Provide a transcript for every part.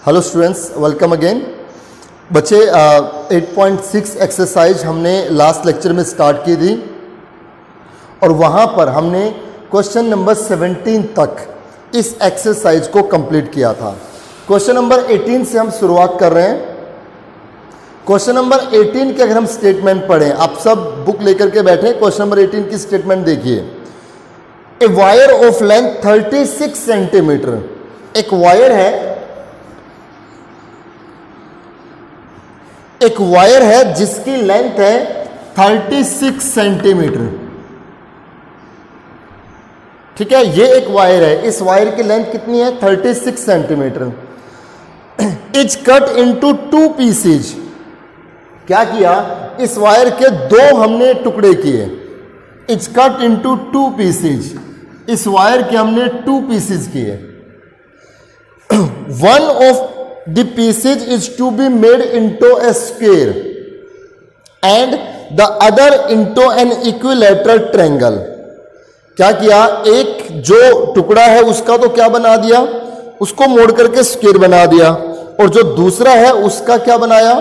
Hello students, welcome again. बच्चे 8.6 exercise हमने last lecture में स्टार्ट की थी और वहाँ पर हमने क्वेश्चन नंबर 17 तक इस एक्सरसाइज को कंप्लीट किया था। क्वेश्चन नंबर 18 से हम शुरुआत कर रहे हैं। क्वेश्चन नंबर 18 के अगर हम स्टेटमेंट पढ़ें, आप सब बुक लेकर के बैठे, क्वेश्चन नंबर 18 की स्टेटमेंट देखिए। A wire of length 36 centimetre, एक वायर है, जिसकी लेंथ है 36 सेंटीमीटर। ठीक है, ये एक वायर है, इस वायर की लेंथ कितनी है? 36 centimetre. Is cut into 2 pieces. क्या किया? इस वायर के 2 हमने टुकड़े किए। इज कट इनटू 2 पीसेज, इस वायर के हमने 2 पीसेज किए। One of the pieces is to be made into a square and the other into an equilateral triangle। क्या किया? एक जो टुकड़ा है उसका तो क्या बना दिया, उसको मोड़ करके स्क्वायर बना दिया, और जो दूसरा है उसका क्या बनाया?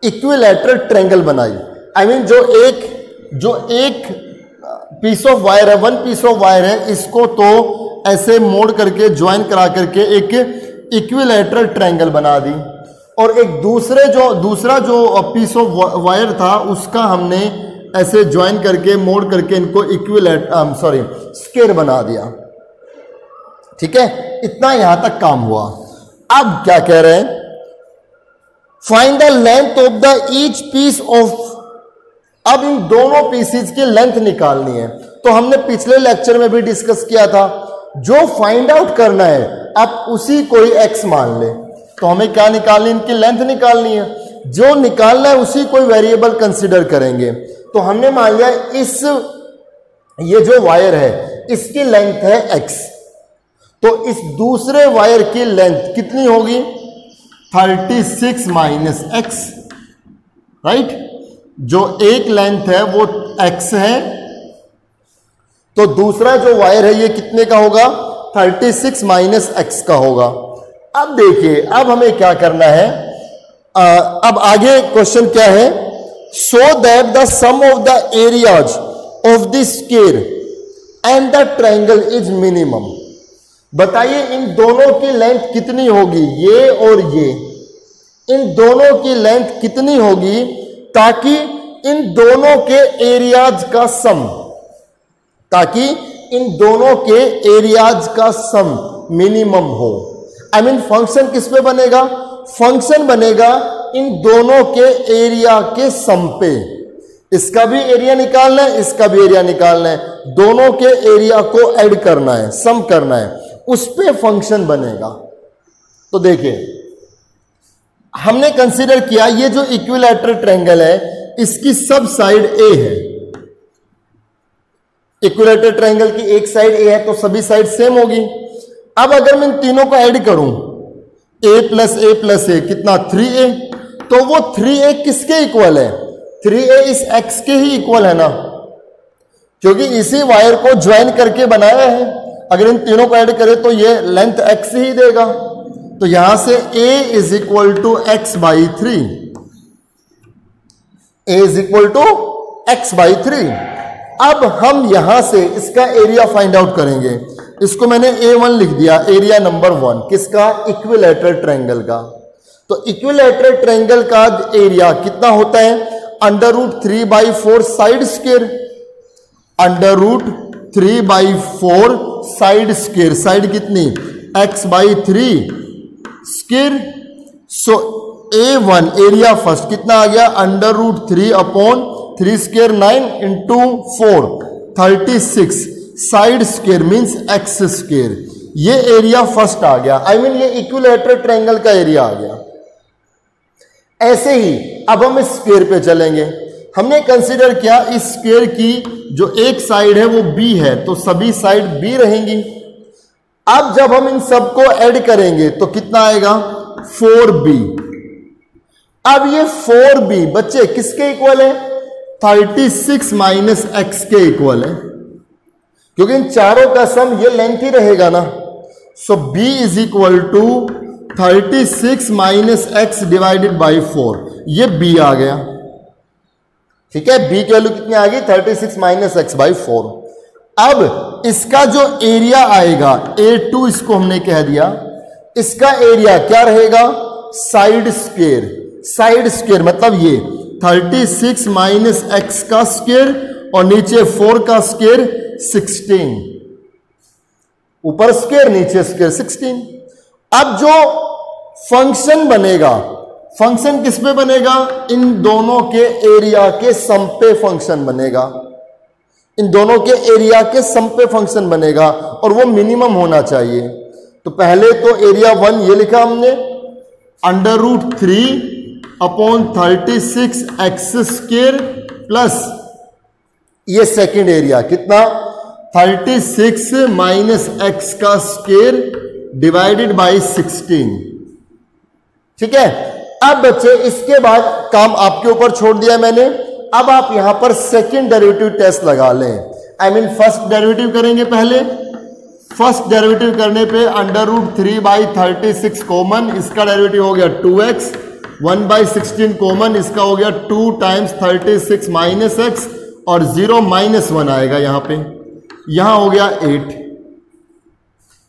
इक्विलैटरल ट्रायंगल बनाई। आई मीन जो एक पीस ऑफ वायर है, 1 पीस ऑफ वायर है, इसको तो ऐसे मोड़ करके ज्वाइन करा करके एक इक्विलैटरल ट्रायंगल बना दी, और एक दूसरा जो पीस ऑफ वायर था उसका हमने ऐसे ज्वाइन करके मोड़ करके इनको स्क्वायर बना दिया। ठीक है, इतना यहां तक काम हुआ। अब क्या कह रहे हैं? Find the length of the each piece of. अब इन दोनों पीसेज की लेंथ निकालनी है। तो हमने पिछले लेक्चर में भी डिस्कस किया था, जो फाइंड आउट करना है आप उसी कोई x मान ले। तो हमें क्या निकालनी? इनकी लेंथ निकालनी है। जो निकालना है उसी कोई वेरिएबल कंसीडर करेंगे। तो हमने मान लिया ये जो वायर है इसकी लेंथ है x, तो इस दूसरे वायर की लेंथ कितनी होगी? 36 माइनस x, राइट। जो एक लेंथ है वो x है, तो दूसरा जो वायर है ये कितने का होगा? 36 माइनस x का होगा। अब देखिए, अब हमें क्या करना है? अब आगे क्वेश्चन क्या है? So that the sum of the areas of the square and the triangle is minimum. बताइए इन दोनों की लेंथ कितनी होगी? ये और ये, इन दोनों की लेंथ कितनी होगी ताकि इन दोनों के एरियाज का सम, ताकि इन दोनों के एरियाज का सम मिनिमम हो। आई मीन फंक्शन किस पे बनेगा? फंक्शन बनेगा इन दोनों के एरिया के सम पे। इसका भी एरिया निकालना है, इसका भी एरिया निकालना है, दोनों के एरिया को ऐड करना है, सम करना है, उस पे फंक्शन बनेगा। तो देखिए, हमने कंसीडर किया ये जो इक्विलैटरल ट्रायंगल है इसकी सब साइड ए है। इक्विलैटरल ट्रायंगल की एक साइड ए है तो सभी साइड सेम होगी। अब अगर मैं इन तीनों को ऐड करूं, a प्लस ए कितना? 3a। तो वो 3a किसके इक्वल है? 3a इस x के ही इक्वल है ना, क्योंकि इसी वायर को ज्वाइन करके बनाया है। अगर इन तीनों को ऐड करें तो ये लेंथ x ही देगा। तो यहां से a is equal to x by 3, a is equal to x by 3। अब हम यहां से इसका एरिया फाइंड आउट करेंगे। इसको मैंने A1 लिख दिया, एरिया नंबर 1 किसका? इक्विलैटरल ट्रायंगल का। तो इक्विलैटरल ट्रायंगल का एरिया कितना होता है? √3/4 side square, √3/4 side square. Side कितनी? x/3 square. सो A1 एरिया फर्स्ट कितना आ गया? √3/3 square 9 into 4 36 side square means x square. ये एरिया फर्स्ट आ गया। आई मीन ये इक्विलैटरल ट्रायंगल का एरिया आ गया। ऐसे ही अब हम इस स्क्वायर पे चलेंगे। हमने कंसीडर किया इस स्क्वायर की जो एक साइड है वो b है, तो सभी साइड b रहेंगी। अब जब हम इन सबको ऐड करेंगे तो कितना आएगा? 4b। अब ये 4b बच्चे किसके इक्वल है? 36 माइनस x के इक्वल है, क्योंकि इन चारों का सम ये लेंथ ही रहेगा ना। So b is equal to 36 minus x divided by 4, ये बी आ गया। ठीक है, बी की वैल्यू कितनी आ गई? 36 माइनस एक्स बाई 4। अब इसका जो एरिया आएगा A2, इसको हमने कह दिया, इसका एरिया क्या रहेगा? Side square. साइड स्क्वायर मतलब ये 36 माइनस एक्स का स्क्वायर और नीचे 4 का स्क्वायर 16, ऊपर स्क्वायर नीचे स्क्वायर 16। अब जो फंक्शन बनेगा, फंक्शन किस पे बनेगा? इन दोनों के एरिया के सम पे फंक्शन बनेगा। इन दोनों के एरिया के सम पे फंक्शन बनेगा और वो मिनिमम होना चाहिए। तो पहले तो एरिया 1 ये लिखा हमने, √3 अपॉन 36 एक्स स्क्वायर प्लस ये सेकेंड एरिया कितना? 36 माइनस एक्स का स्क्वायर डिवाइडेड बाई 16। ठीक है, अब बच्चे इसके बाद काम आपके ऊपर छोड़ दिया मैंने। अब आप यहां पर सेकंड डेरिवेटिव टेस्ट लगा लें। आई मीन फर्स्ट डेरिवेटिव करेंगे पहले। फर्स्ट डेरिवेटिव करने पे √3 बाई 36 कॉमन, इसका डेरिवेटिव हो गया 2x, 1 बाई 16 कॉमन, इसका हो गया 2 टाइम्स 36 माइनस एक्स और 0 माइनस 1 आएगा यहां पे। यहां हो गया 8,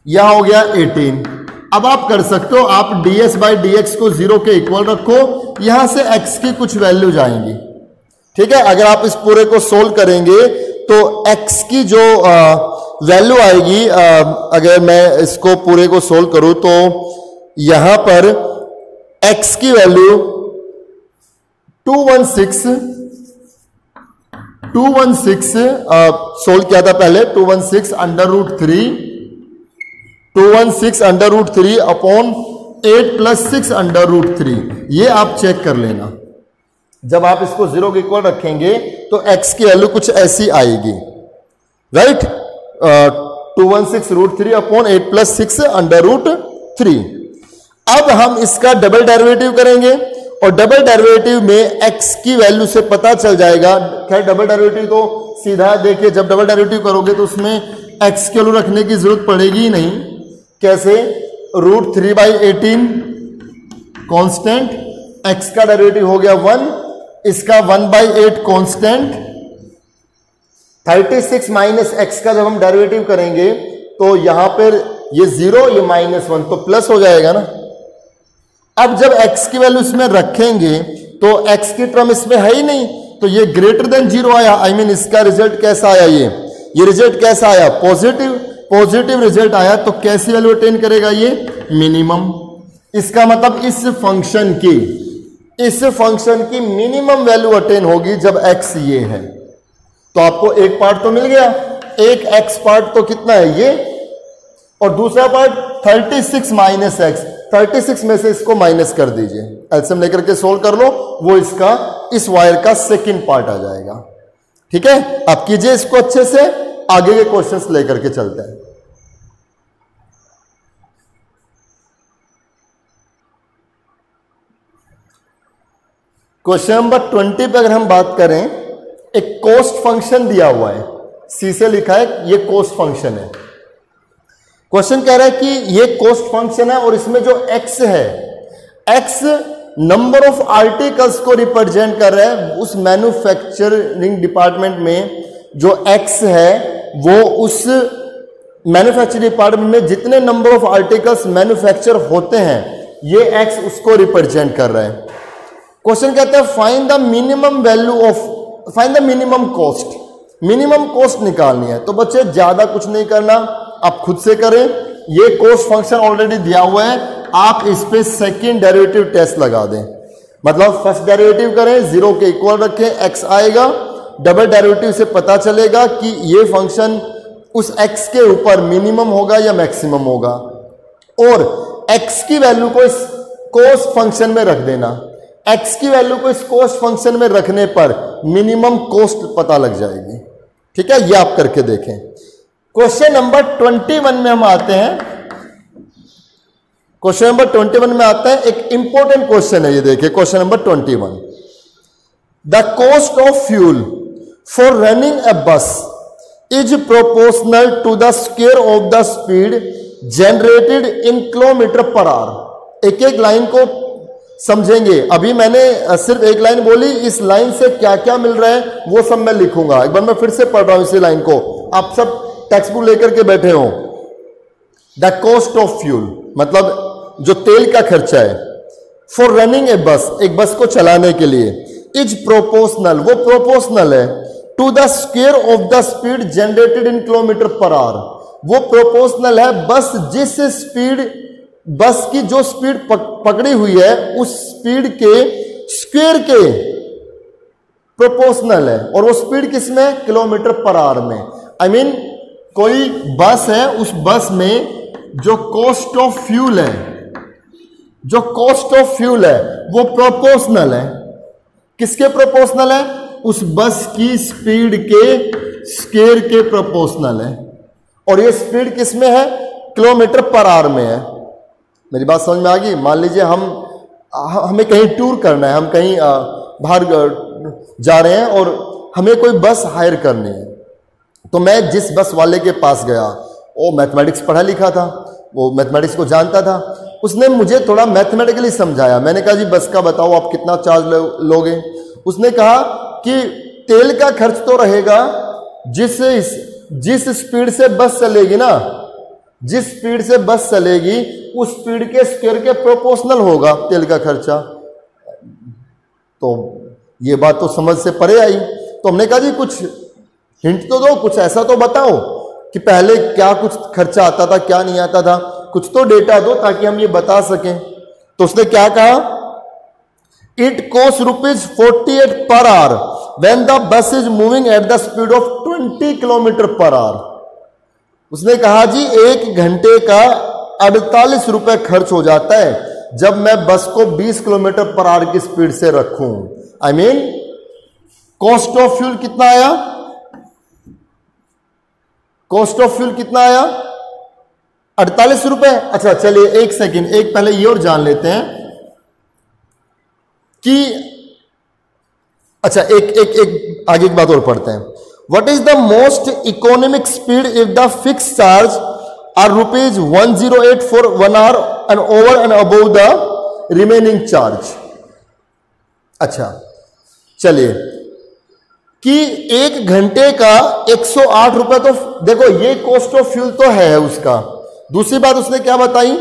यहां हो गया 18। अब आप कर सकते हो, आप ds बाई dx को 0 के इक्वल रखो, यहां से x की कुछ वैल्यू जाएंगी। ठीक है, अगर आप इस पूरे को सोल्व करेंगे तो x की जो वैल्यू आएगी, अगर मैं इसको पूरे को सोल्व करूं तो यहां पर x की वैल्यू 216 सोल्व किया था पहले, 216 √3 अपॉन 8 प्लस 6 √3। ये आप चेक कर लेना। जब आप इसको 0 के इक्वल रखेंगे तो x की वैल्यू कुछ ऐसी आएगी, राइट? 216 √3 upon 8 plus 6 √3। अब हम इसका डबल डेरिवेटिव करेंगे और डबल डेरिवेटिव में x की वैल्यू से पता चल जाएगा। खैर डबल डेरिवेटिव तो सीधा देखिए, जब डबल डेरिवेटिव करोगे तो उसमें x की वैल्यू रखने की जरूरत पड़ेगी ही नहीं। कैसे? √3 बाई 18 कॉन्स्टेंट, x का डेरिवेटिव हो गया 1, इसका 1 बाई 8 कॉन्स्टेंट, 36 माइनस एक्स का जब हम डेरिवेटिव करेंगे तो यहां पर ये 0, ये -1 तो प्लस हो जाएगा ना। अब जब x की वैल्यू इसमें रखेंगे तो x की टर्म इसमें है ही नहीं, तो ये ग्रेटर देन 0 आया। आई मीन इसका रिजल्ट कैसा आया? ये रिजल्ट कैसा आया? पॉजिटिव रिजल्ट आया। तो कैसी वैल्यू अटेन करेगा ये? मिनिमम। इसका मतलब इस फंक्शन की मिनिमम वैल्यू अटेन होगी जब x ये है। तो आपको एक पार्ट तो मिल गया, एक x पार्ट तो कितना है ये, और दूसरा पार्ट 36 माइनस एक्स। 36 में से इसको माइनस कर दीजिए, एलसीएम लेकर के सोल्व कर लो, वो इसका इस वायर का सेकंड पार्ट आ जाएगा। ठीक है, अब कीजिए इसको अच्छे से, आगे के क्वेश्चंस लेकर के चलते हैं। क्वेश्चन नंबर 20 पे अगर हम बात करें, एक कॉस्ट फंक्शन दिया हुआ है, सी से लिखा है, ये कॉस्ट फंक्शन है। क्वेश्चन कह रहा है कि ये कॉस्ट फंक्शन है और इसमें जो x है, x नंबर ऑफ आर्टिकल्स को रिप्रेजेंट कर रहा है। उस मैन्युफैक्चरिंग डिपार्टमेंट में जो x है वो उस मैन्युफैक्चरिंग डिपार्टमेंट में जितने नंबर ऑफ आर्टिकल्स मैन्युफैक्चर होते हैं, ये x उसको रिप्रेजेंट कर रहा है। क्वेश्चन कहता है find the minimum value of, find the minimum cost. Minimum cost निकालनी है। तो बच्चे ज्यादा कुछ नहीं करना, आप खुद से करें। ये कॉस्ट फंक्शन ऑलरेडी दिया हुआ है, आप इस पे सेकंड डेरिवेटिव टेस्ट लगा दें। मतलब फर्स्ट डेरिवेटिव करें, 0 के इक्वल रखें, x आएगा, डबल डेरिवेटिव से पता चलेगा कि ये फंक्शन उस x के ऊपर मिनिमम होगा या मैक्सिमम होगा, और x की वैल्यू को इस कॉस्ट फंक्शन में रख देना। x की वैल्यू को इस कॉस्ट फंक्शन में रखने पर मिनिमम कॉस्ट पता लग जाएगी। ठीक है, ये आप करके देखें। क्वेश्चन नंबर 21 में हम आते हैं। क्वेश्चन नंबर 21 में आता है, एक इंपॉर्टेंट क्वेश्चन है ये, देखिए question number 21। The cost of fuel for running a bus is proportional to the square of the speed generated in kilometre per hour. एक एक लाइन को समझेंगे। अभी मैंने सिर्फ एक लाइन बोली, इस लाइन से क्या क्या मिल रहा है वो सब मैं लिखूंगा। एक बार मैं फिर से पढ़ रहा हूं इसी लाइन को, आप सब टेक्स्ट बुक लेकर के बैठे हो। द कॉस्ट ऑफ फ्यूल मतलब जो तेल का खर्चा है, फॉर रनिंग ए बस, एक बस को चलाने के लिए, इज प्रोपोर्शनल, वो प्रोपोर्शनल है, to the square of the speed generated in kilometre per hour, वो प्रोपोर्शनल है बस जिस स्पीड, बस की जो स्पीड पकड़ी हुई है उस स्पीड के स्क्वायर के प्रोपोर्शनल है। और वो स्पीड किसमें? किलोमीटर पर आवर में। आई मीन कोई बस है, उस बस में जो कॉस्ट ऑफ फ्यूल है, जो कॉस्ट ऑफ फ्यूल है वो प्रोपोर्शनल है। किसके प्रोपोर्शनल है? उस बस की स्पीड के स्क्वायर के प्रोपोर्शनल है। और ये स्पीड किसमें है? किलोमीटर पर आवर में है। मेरी बात समझ में आ गई? मान लीजिए हमें कहीं टूर करना है, हम कहीं बाहर जा रहे हैं और हमें कोई बस हायर करनी है, तो मैं जिस बस वाले के पास गया, वो मैथमेटिक्स पढ़ा लिखा था, वो मैथमेटिक्स को जानता था, उसने मुझे थोड़ा मैथमेटिकली समझाया। मैंने कहा जी बस का बताओ आप कितना चार्ज लोगे? उसने कहा कि तेल का खर्च तो रहेगा जिस स्पीड से बस चलेगी ना, जिस स्पीड से बस चलेगी उस स्पीड के स्क्वायर के प्रोपोर्शनल होगा तेल का खर्चा। तो ये बात तो समझ से परे आई। तो हमने कहा जी कुछ हिंट तो दो, कुछ ऐसा तो बताओ कि पहले क्या कुछ खर्चा आता था, क्या नहीं आता था, कुछ तो डेटा दो ताकि हम ये बता सकें। तो उसने क्या कहा? It cost ₹48 per hour when the bus is moving at the speed of 20 kilometre per our. उसने कहा जी 1 घंटे का 48 रुपए खर्च हो जाता है जब मैं बस को 20 किलोमीटर पर आवर की स्पीड से रखूं। I mean cost of fuel कितना आया? कॉस्ट ऑफ फ्यूल कितना आया? 48 रुपए। अच्छा चलिए एक सेकेंड, एक पहले ये और जान लेते हैं कि अच्छा एक आगे एक बात और पढ़ते हैं। What is the most economic speed if the fixed charge are ₹108 for 1 hour and over and above the remaining charge? अच्छा चलिए कि 1 घंटे का 108 रुपए, तो देखो ये कॉस्ट ऑफ फ्यूल तो है उसका। दूसरी बात उसने क्या बताई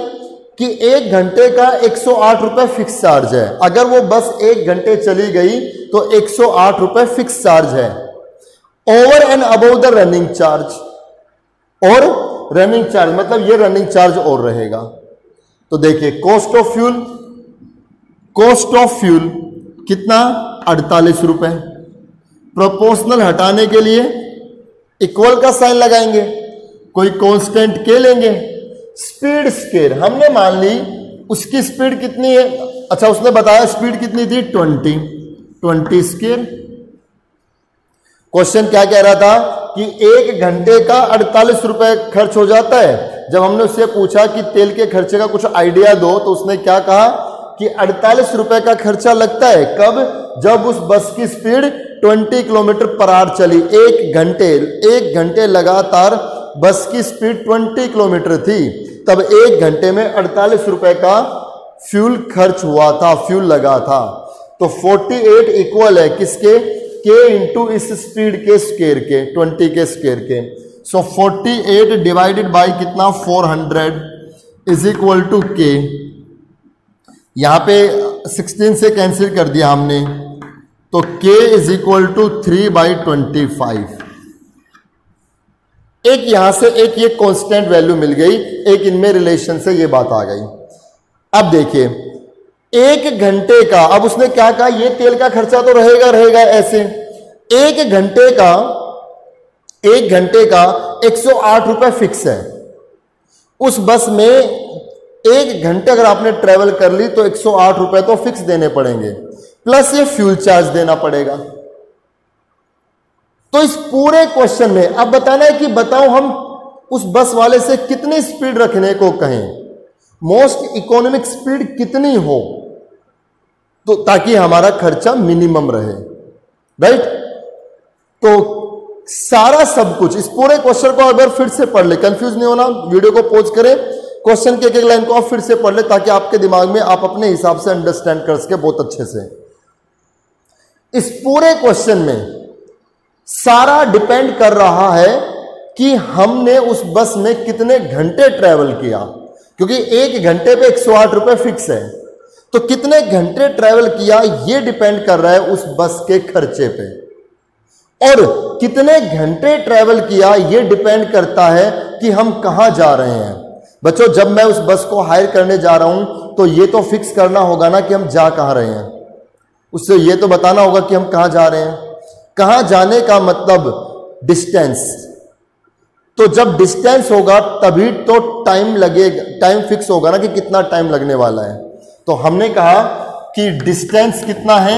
कि 1 घंटे का 108 रुपए फिक्स चार्ज है। अगर वो बस 1 घंटे चली गई तो 108 रुपए फिक्स चार्ज है, over and above the running charge. और रनिंग चार्ज मतलब ये रनिंग चार्ज और रहेगा। तो देखिए cost of fuel, cost of fuel कितना? 48 रुपए। प्रोपोर्शनल हटाने के लिए इक्वल का साइन लगाएंगे, कोई कांस्टेंट के लेंगे, स्पीड स्क्वायर हमने मान ली उसकी स्पीड कितनी है? अच्छा उसने बताया स्पीड कितनी थी? 20 स्क्वायर। क्वेश्चन क्या कह रहा था कि 1 घंटे का 48 रुपए खर्च हो जाता है। जब हमने उससे पूछा कि तेल के खर्चे का कुछ आइडिया दो, तो उसने क्या कहा कि 48 रुपए का खर्चा लगता है। कब? जब उस बस की स्पीड 20 किलोमीटर पर आवर चली। 1 घंटे लगातार बस की स्पीड 20 किलोमीटर थी, तब 1 घंटे में 48 रुपए का फ्यूल खर्च हुआ था, फ्यूल लगा था। तो 48 इक्वल है किसके? के इंटू इस स्पीड के स्क्वायर के, 20 के स्क्वायर के। सो 48 डिवाइडेड बाय कितना? 400 इज इक्वल टू के। यहां पे 16 से कैंसिल कर दिया हमने, तो k इज इक्वल टू 3/25। एक यहां से एक ये कांस्टेंट वैल्यू मिल गई, एक इनमें रिलेशन से ये बात आ गई। अब देखिए 1 घंटे का, अब उसने क्या कहा? ये तेल का खर्चा तो रहेगा ऐसे। 1 घंटे का 108 रुपए फिक्स है। उस बस में 1 घंटे अगर आपने ट्रेवल कर ली तो 108 रुपए तो फिक्स देने पड़ेंगे, प्लस ये फ्यूल चार्ज देना पड़ेगा। तो इस पूरे क्वेश्चन में अब बताना है कि बताओ हम उस बस वाले से कितनी स्पीड रखने को कहें, मोस्ट इकोनॉमिक स्पीड कितनी हो, तो ताकि हमारा खर्चा मिनिमम रहे, राइट। तो सारा सब कुछ इस पूरे क्वेश्चन को अगर फिर से पढ़ ले, कंफ्यूज नहीं होना, वीडियो को पॉज करें, क्वेश्चन के एक लाइन को आप फिर से पढ़ ले ताकि आपके दिमाग में आप अपने हिसाब से अंडरस्टैंड कर सके बहुत अच्छे से। इस पूरे क्वेश्चन में सारा डिपेंड कर रहा है कि हमने उस बस में कितने घंटे ट्रेवल किया, क्योंकि 1 घंटे पे 108 रुपए फिक्स है, तो कितने घंटे ट्रेवल किया ये डिपेंड कर रहा है उस बस के खर्चे पे, और कितने घंटे ट्रेवल किया ये डिपेंड करता है कि हम कहां जा रहे हैं। बच्चों, जब मैं उस बस को हायर करने जा रहा हूं तो ये तो फिक्स करना होगा ना कि हम जा कहां रहे हैं, उससे ये तो बताना होगा कि हम कहां जा रहे हैं। कहां जाने का मतलब डिस्टेंस, तो जब डिस्टेंस होगा तभी तो टाइम लगेगा, टाइम फिक्स होगा ना कि कितना टाइम लगने वाला है। तो हमने कहा कि डिस्टेंस कितना है,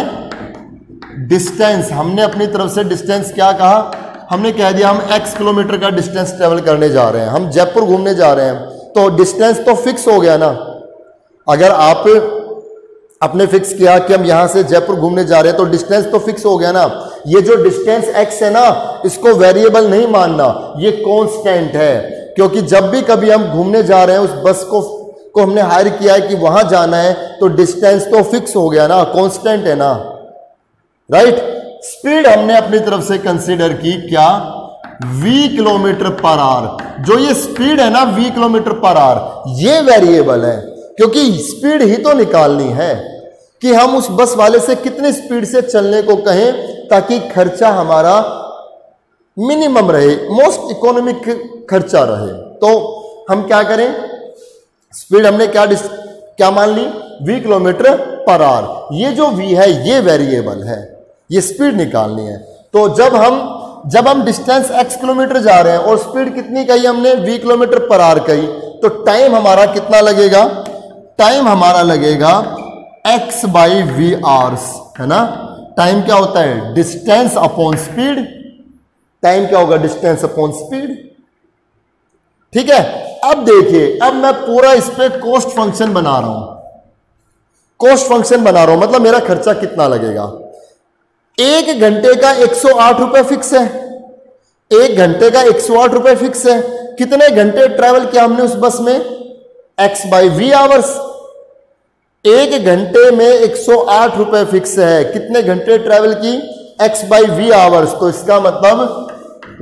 डिस्टेंस हमने अपनी तरफ से डिस्टेंस क्या कहा, हमने कह दिया हम x किलोमीटर का डिस्टेंस ट्रेवल करने जा रहे हैं, हम जयपुर घूमने जा रहे हैं, तो डिस्टेंस तो फिक्स हो गया ना। अगर आप आपने फिक्स किया कि हम यहां से जयपुर घूमने जा रहे हैं तो डिस्टेंस तो फिक्स हो गया ना। ये जो डिस्टेंस x है ना, इसको वेरिएबल नहीं मानना, ये कांस्टेंट है, क्योंकि जब भी कभी हम घूमने जा रहे हैं उस बस को हमने हायर किया है कि वहां जाना है, तो डिस्टेंस तो फिक्स हो गया ना, कांस्टेंट है ना, राइट। स्पीड हमने अपनी तरफ से कंसीडर की क्या, v किलोमीटर पर आवर। जो ये स्पीड है ना v किलोमीटर पर आवर, ये वेरिएबल है, क्योंकि स्पीड ही तो निकालनी है कि हम उस बस वाले से कितनी स्पीड से चलने को कहें ताकि खर्चा हमारा मिनिमम रहे, मोस्ट इकोनॉमिक खर्चा रहे। तो हम क्या करें, स्पीड हमने क्या मान ली, v किलोमीटर पर आवर। ये जो v है ये वेरिएबल है, ये स्पीड निकालनी है। तो जब हम डिस्टेंस x किलोमीटर जा रहे हैं और स्पीड कितनी कही हमने, v किलोमीटर पर आवर कही, तो टाइम हमारा कितना लगेगा, टाइम हमारा लगेगा x बाई वी आवर्स, है ना। टाइम क्या होता है, डिस्टेंस अपॉन स्पीड, टाइम क्या होगा, डिस्टेंस अपॉन स्पीड, ठीक है। अब देखिए, अब मैं पूरा इस पे कॉस्ट फंक्शन बना रहा हूं, कॉस्ट फंक्शन बना रहा हूं, मतलब मेरा खर्चा कितना लगेगा। 1 घंटे का 108 रुपए फिक्स है, 1 घंटे का 108 रुपए फिक्स है। कितने घंटे ट्रेवल किया हमने उस बस में, x बाई वी आवर्स। 1 घंटे में 108 रुपए फिक्स है, कितने घंटे ट्रेवल की, x बाई वी आवर्स, तो इसका मतलब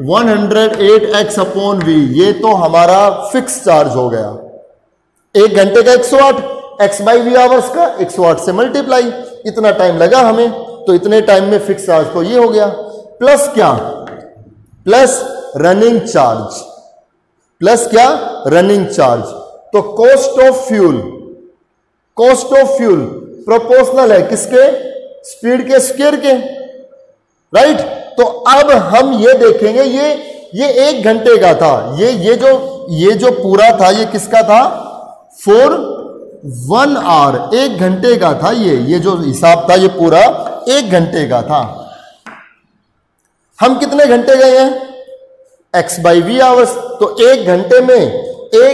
108x अपॉन वी, ये तो हमारा फिक्स चार्ज हो गया। 1 घंटे का 108, x बाई वी आवर्स का 108 से मल्टीप्लाई, इतना टाइम लगा हमें, तो इतने टाइम में फिक्स चार्ज तो ये हो गया, प्लस क्या, प्लस रनिंग चार्ज, प्लस क्या, रनिंग चार्ज। तो cost of fuel, cost of fuel proportional है किसके, स्पीड के स्क्वायर के, राइट। तो अब हम ये देखेंगे, ये 1 घंटे का था, ये जो पूरा था ये किसका था, फॉर 1 आवर, 1 घंटे का था ये जो हिसाब था ये पूरा 1 घंटे का था। हम कितने घंटे गए हैं, x बाई वी आवर्स, तो 1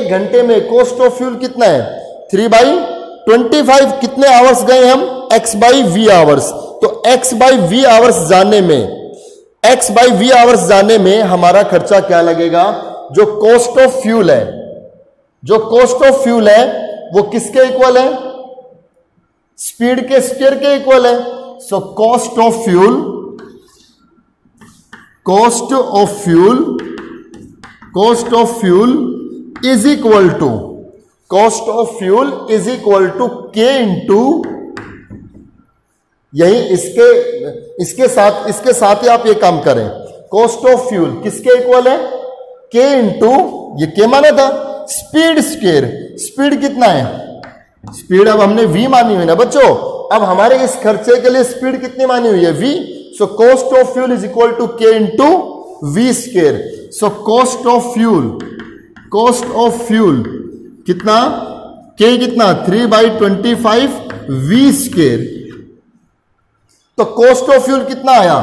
घंटे में कॉस्ट ऑफ फ्यूल कितना है, 3/25, कितने आवर्स गए हम, x बाई वी आवर्स। तो x बाई वी आवर्स जाने में हमारा खर्चा क्या लगेगा, जो कॉस्ट ऑफ फ्यूल है, जो कॉस्ट ऑफ फ्यूल है वो किसके इक्वल है, स्पीड के स्क्वायर के इक्वल है। So cost of fuel is equal to K into, यही इसके साथ ही आप ये काम करें, कॉस्ट ऑफ फ्यूल किसके इक्वल है, K इंटू, ये K माना था, स्पीड स्क्वायर, स्पीड कितना है, स्पीड अब हमने v मानी हुई ना बच्चों, अब हमारे इस खर्चे के लिए स्पीड कितनी मानी हुई है, v। So cost of fuel is equal to K into v square. So cost of fuel कितना, K कितना, 3/25 वी स्क्वायर। तो कॉस्ट ऑफ फ्यूल कितना आया,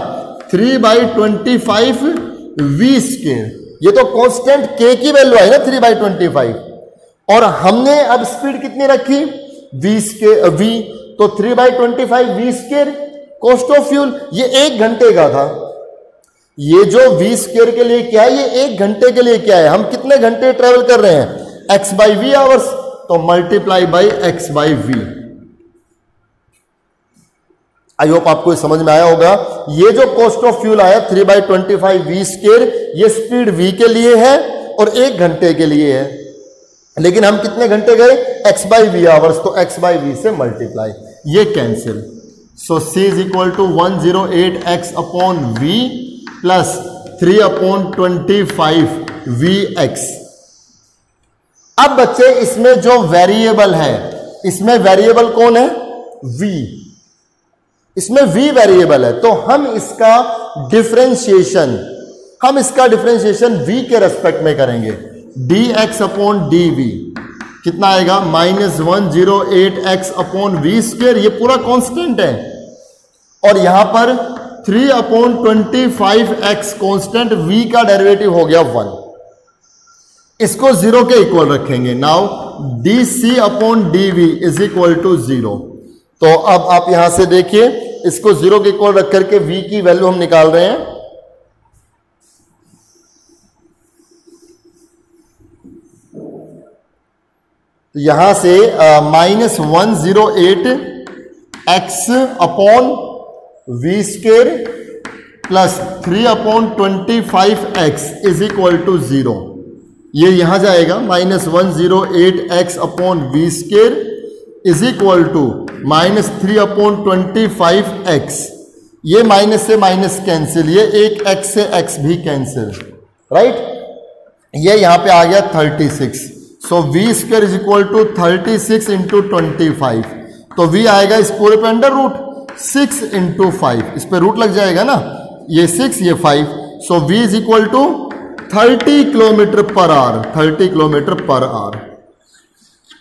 3/25 वी स्क्वायर। ये तो कांस्टेंट K की वैल्यू आई ना 3/25, और हमने अब स्पीड कितनी रखी, v, तो 3/25 v square cost of fuel. ये 1 घंटे का था, ये जो वी स्क्वायर के लिए क्या है, ये 1 घंटे के लिए क्या है, हम कितने घंटे ट्रेवल कर रहे हैं, x बाई वी आवर्स, तो multiply by x by v. I hope आपको समझ में आया होगा। ये जो कॉस्ट ऑफ फ्यूल आया 3/25 वी स्क्वायर, ये स्पीड v के लिए है और 1 घंटे के लिए है, लेकिन हम कितने घंटे गए, x बाई वी आवर्स, तो x बाई वी से मल्टीप्लाई, ये cancel. So c is equal to 108x upon v plus 3/25 vx। अब बच्चे इसमें जो वेरिएबल है, इसमें वेरिएबल कौन है, v, इसमें v वेरिएबल है, तो हम इसका डिफरेंशिएशन v के रेस्पेक्ट में करेंगे। dx अपॉन dv कितना आएगा, -108x अपॉन वी स्क्वायर, ये पूरा कांस्टेंट है, और यहां पर 3/25x कांस्टेंट, v का डेरिवेटिव हो गया 1, इसको 0 के इक्वल रखेंगे। Now dc upon dv is equal to 0। तो अब आप यहां से देखिए, इसको 0 के इक्वल रख करके v की वैल्यू हम निकाल रहे हैं। तो यहां से -108x upon v square plus 3/25x is equal to 0, ये यहां जाएगा, -108x upon v square is equal to -3/25x, ये माइनस से माइनस कैंसिल, ये एक x से x भी कैंसिल, राइट, ये यहां पे आ गया 36। So v square is equal to 36 into 25, तो v आएगा इस पूरे पे अंडर रूट 6 इंटू 5, इस पे रूट लग जाएगा ना, ये 6 ये 5, so v is equal to 30 kilometre per hour, 30 kilometre per hour,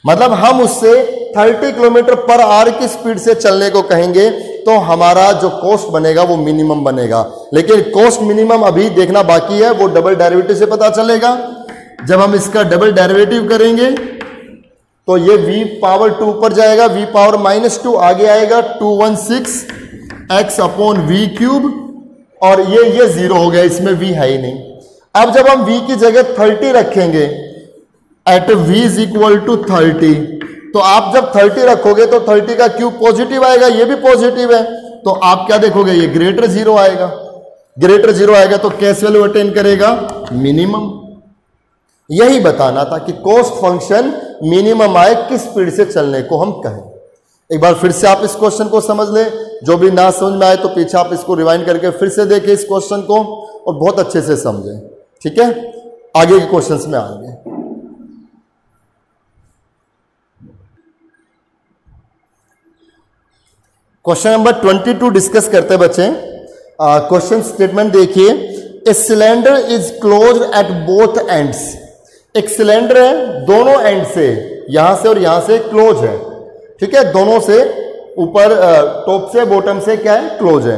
मतलब हम उससे 30 किलोमीटर पर आवर की स्पीड से चलने को कहेंगे, तो हमारा जो कॉस्ट बनेगा वो मिनिमम बनेगा। लेकिन कॉस्ट मिनिमम अभी देखना बाकी है, वो डबल डेरिवेटिव से पता चलेगा। जब हम इसका डबल डेरिवेटिव करेंगे तो ये v पावर 2 पर जाएगा, v पावर -2 आगे आएगा, 216x अपॉन वी क्यूब, और ये 0 हो गया, इसमें v है ही नहीं। अब जब हम v की जगह 30 रखेंगे at v is equal to 30, तो आप जब 30 रखोगे तो 30 का क्यूब पॉजिटिव आएगा, ये भी पॉजिटिव है, तो आप क्या देखोगे, ये ग्रेटर 0 आएगा, ग्रेटर 0 आएगा तो कैसे वैल्यू अटेन करेगा, मिनिमम। यही बताना था कि कॉस्ट फंक्शन मिनिमम आए किस स्पीड से चलने को हम कहें। एक बार फिर से आप इस क्वेश्चन को समझ ले, जो भी ना समझ में आए तो पीछे आप इसको रिवाइंड करके फिर से देखें इस क्वेश्चन को, और बहुत अच्छे से समझें, ठीक है। आगे के क्वेश्चंस में आएंगे। क्वेश्चन नंबर 22 डिस्कस करते हैं बच्चे। क्वेश्चन स्टेटमेंट देखिए, a cylinder is close at both ends. एक सिलेंडर है, दोनों एंड से, यहां से और यहां से क्लोज है, ठीक है, दोनों से, ऊपर टॉप से बॉटम से क्या है, क्लोज है,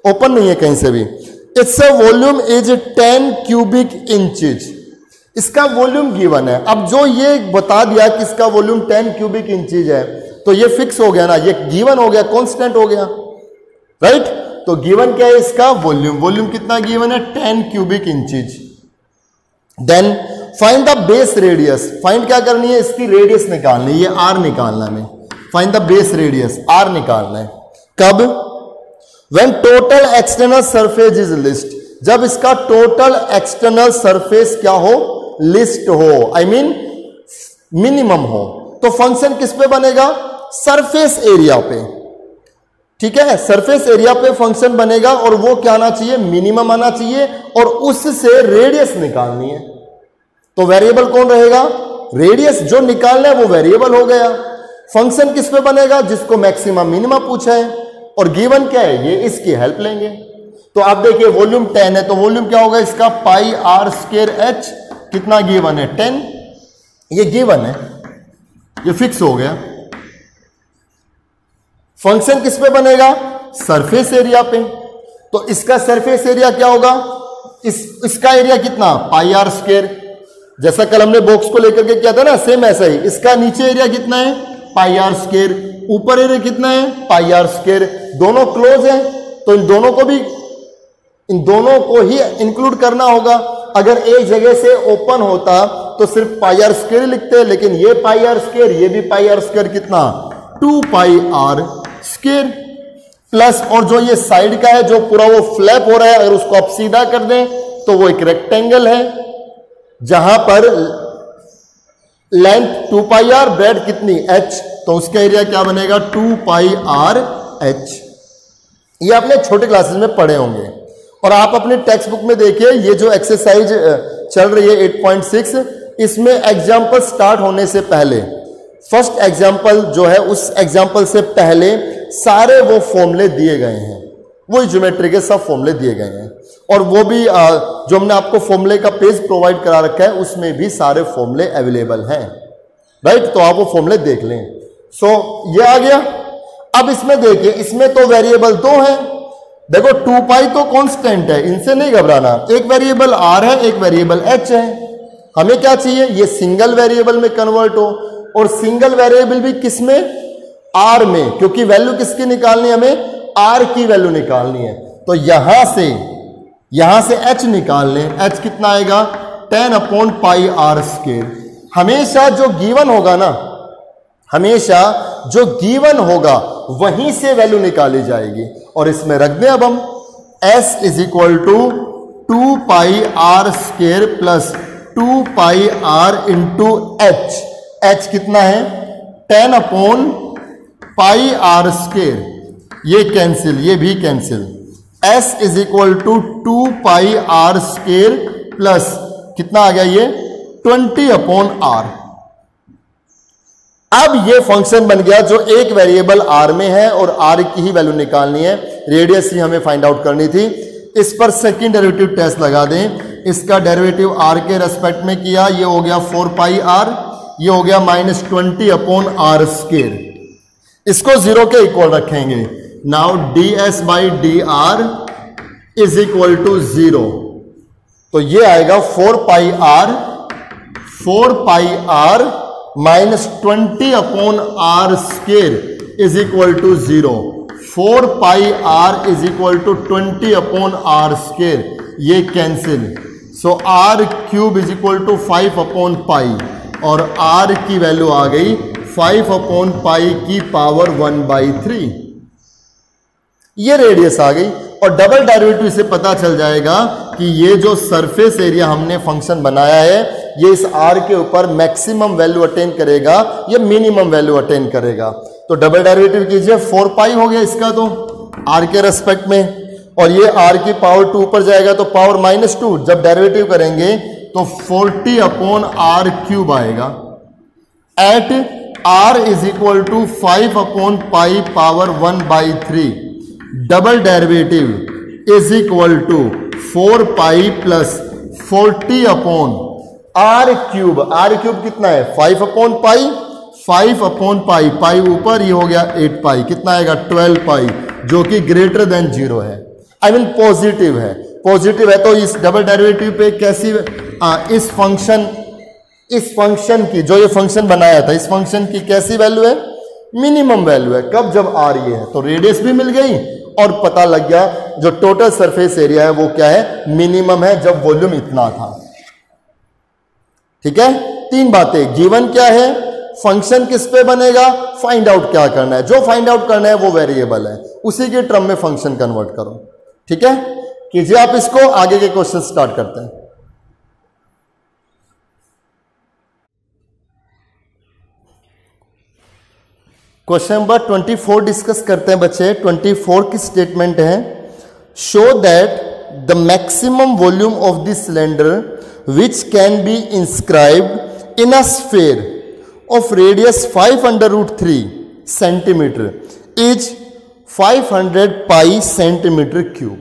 ओपन नहीं है कहीं से भी। It's a volume is 10 cubic inches, इसका वॉल्यूम गिवन है। अब जो ये बता दिया कि इसका वॉल्यूम 10 क्यूबिक इंचेज है, तो ये फिक्स हो गया ना, ये गिवन हो गया, कांस्टेंट हो गया, राइट। तो गिवन क्या है, इसका वॉल्यूम, वॉल्यूम कितना गिवन है, 10 cubic inches. Then find the base radius, find क्या करनी है, इसकी रेडियस निकालनी है, ये आर निकालना है, find the base radius, r निकालना है। कब, when total external surface is least, जब इसका टोटल एक्सटर्नल सरफेस क्या हो, लिस्ट हो, आई मीन मिनिमम हो। तो फंक्शन किस पे बनेगा, सरफेस एरिया पे, ठीक है, सरफेस एरिया पे फंक्शन बनेगा, और वो क्या आना चाहिए, मिनिमम आना चाहिए, और उससे रेडियस निकालनी है। तो वेरिएबल कौन रहेगा, रेडियस, जो निकालना है वो वेरिएबल हो गया। फंक्शन किस पे बनेगा, जिसको मैक्सिमम मिनिमम पूछा है, और गिवन क्या है, ये इसकी हेल्प लेंगे। तो आप देखिए वॉल्यूम 10 है, तो वॉल्यूम क्या होगा इसका, पाई आर स्क्वायर एच, कितना गिवन है, 10, ये गिवन है, ये फिक्स हो गया। फंक्शन किस पे बनेगा, सरफेस एरिया पे, तो इसका सरफेस एरिया क्या होगा, इसका एरिया कितना, पाई आर स्क्वायर, जैसा कल हमने बॉक्स को लेकर के किया था ना, सेम ऐसा ही। इसका नीचे एरिया कितना है, पाई आर स्क्वायर, ऊपर एरिया कितना है, पाई आर स्क्वायर, दोनों क्लोज है, तो इन दोनों को ही इंक्लूड करना होगा। अगर एक जगह से ओपन होता तो सिर्फ पाई आर स्क्वायर लिखते हैं, लेकिन ये पाई आर स्क्वायर, ये भी पाई आर स्क्वायर, कितना 2 पाई आर स्क्वायर प्लस, और जो ये साइड का है जो पूरा वो फ्लैप हो रहा है, अगर उसको आप सीधा कर दें तो वो एक रेक्टेंगल है जहां पर लेंथ 2 पाई आर, ब्रेड कितनी h, तो उसका एरिया क्या बनेगा 2 पाई आर h। ये आपने छोटे क्लासेस में पढ़े होंगे। और आप अपने टेक्स्ट बुक में देखिए, ये जो एक्सरसाइज चल रही है 8.6, इसमें एग्जाम्पल स्टार्ट होने से पहले, फर्स्ट एग्जाम्पल जो है उस एग्जाम्पल से पहले सारे वो फॉर्मूले दिए गए हैं, वही ज्योमेट्री के सब फॉर्मूले दिए गए हैं। और वो भी जो हमने आपको फॉर्मूले का पेज प्रोवाइड करा रखा है उसमें भी सारे फॉर्मूले अवेलेबल हैं, राइट। तो आप वो फॉर्मूले देख लें। सो ये आ गया। अब इसमें देखिए, इसमें तो वेरिएबल 2 हैं। देखो 2 पाई तो कांस्टेंट है, इनसे नहीं घबराना। एक वेरिएबल r है, एक वेरिएबल h है। हमें क्या चाहिए, ये सिंगल वेरिएबल में कन्वर्ट हो, और सिंगल वेरिएबल भी किस में, r में, क्योंकि वैल्यू किसकी निकालनी है, हमें r की वैल्यू निकालनी है। तो यहां से h निकाल लें। h कितना आएगा 10 पाई आर स्क्वायर। हमेशा जो गिवन होगा ना, हमेशा जो गिवन होगा वहीं से वैल्यू निकाली जाएगी। और इसमें रख दें अब हम s is equal to 2 pi r square plus 2 pi r into h। h कितना है 10 पाई आर स्क्वायर, ये कैंसिल, ये भी cancel. s is equal to 2 pi r square plus कितना आ गया ये 20/r। अब ये फंक्शन बन गया जो एक वेरिएबल r में है और r की ही वैल्यू निकालनी है, रेडियस ही हमें फाइंड आउट करनी थी। इस पर सेकंड डेरिवेटिव टेस्ट लगा दें। इसका डेरिवेटिव r के रेस्पेक्ट में किया, ये हो गया 4 पाई r, ये हो गया -20/r स्क्वायर। इसको 0 के इक्वल रखेंगे। Now ds by dr is equal to 0, तो ये आएगा 4 pi r -20/r square is equal to 0। 4 pi r is equal to 20/r square, ये cancel. So r cube is equal to 5/पाई, और r की वैल्यू आ गई 5/पाई की पावर 1/3। ये रेडियस आ गई। और डबल डेरिवेटिव से पता चल जाएगा कि ये जो सरफेस एरिया हमने फंक्शन बनाया है, ये इस r के ऊपर मैक्सिमम वैल्यू अटेन करेगा या मिनिमम वैल्यू अटेन करेगा। तो डबल डेरिवेटिव कीजिए, 4 पाई हो गया इसका तो r के रेस्पेक्ट में, और ये r की पावर 2 पर जाएगा तो पावर -2। जब डेरिवेटिव करेंगे तो 40/r क्यूब आएगा। At r is equal to 5/पाई power 1/3। Double derivative is equal to 4 pi plus 40/r cube. r cube कितना है 5/पाई, 5/पाई, पाई ऊपर, ये हो गया 8 पाई, कितना आएगा 12 पाई, जो कि ग्रेटर देन 0 है, आई मीन पॉजिटिव है। पॉजिटिव है तो इस डबल डेरिवेटिव पे कैसी इस फंक्शन की, जो ये फंक्शन बनाया था, इस फंक्शन की कैसी वैल्यू है, मिनिमम वैल्यू है। कब, जब r ये है, तो रेडियस भी मिल गई और पता लग गया जो टोटल सरफेस एरिया है वो क्या है, मिनिमम है, जब वॉल्यूम इतना था। ठीक है, 3 बातें। गिवन क्या है, फंक्शन किस पे बनेगा, फाइंड आउट क्या करना है, जो फाइंड आउट करना है वो वेरिएबल है, उसी के टर्म में फंक्शन कन्वर्ट करो। ठीक है, कीजिए आप इसको। आगे के क्वेश्चन स्टार्ट करते हैं। क्वेश्चन नंबर 24 डिस्कस करते हैं बच्चे। 24 की स्टेटमेंट है, show that the maximum volume of the cylinder which can be inscribed in a sphere of radius 5√3 centimetre is 500 pi centimetre cube.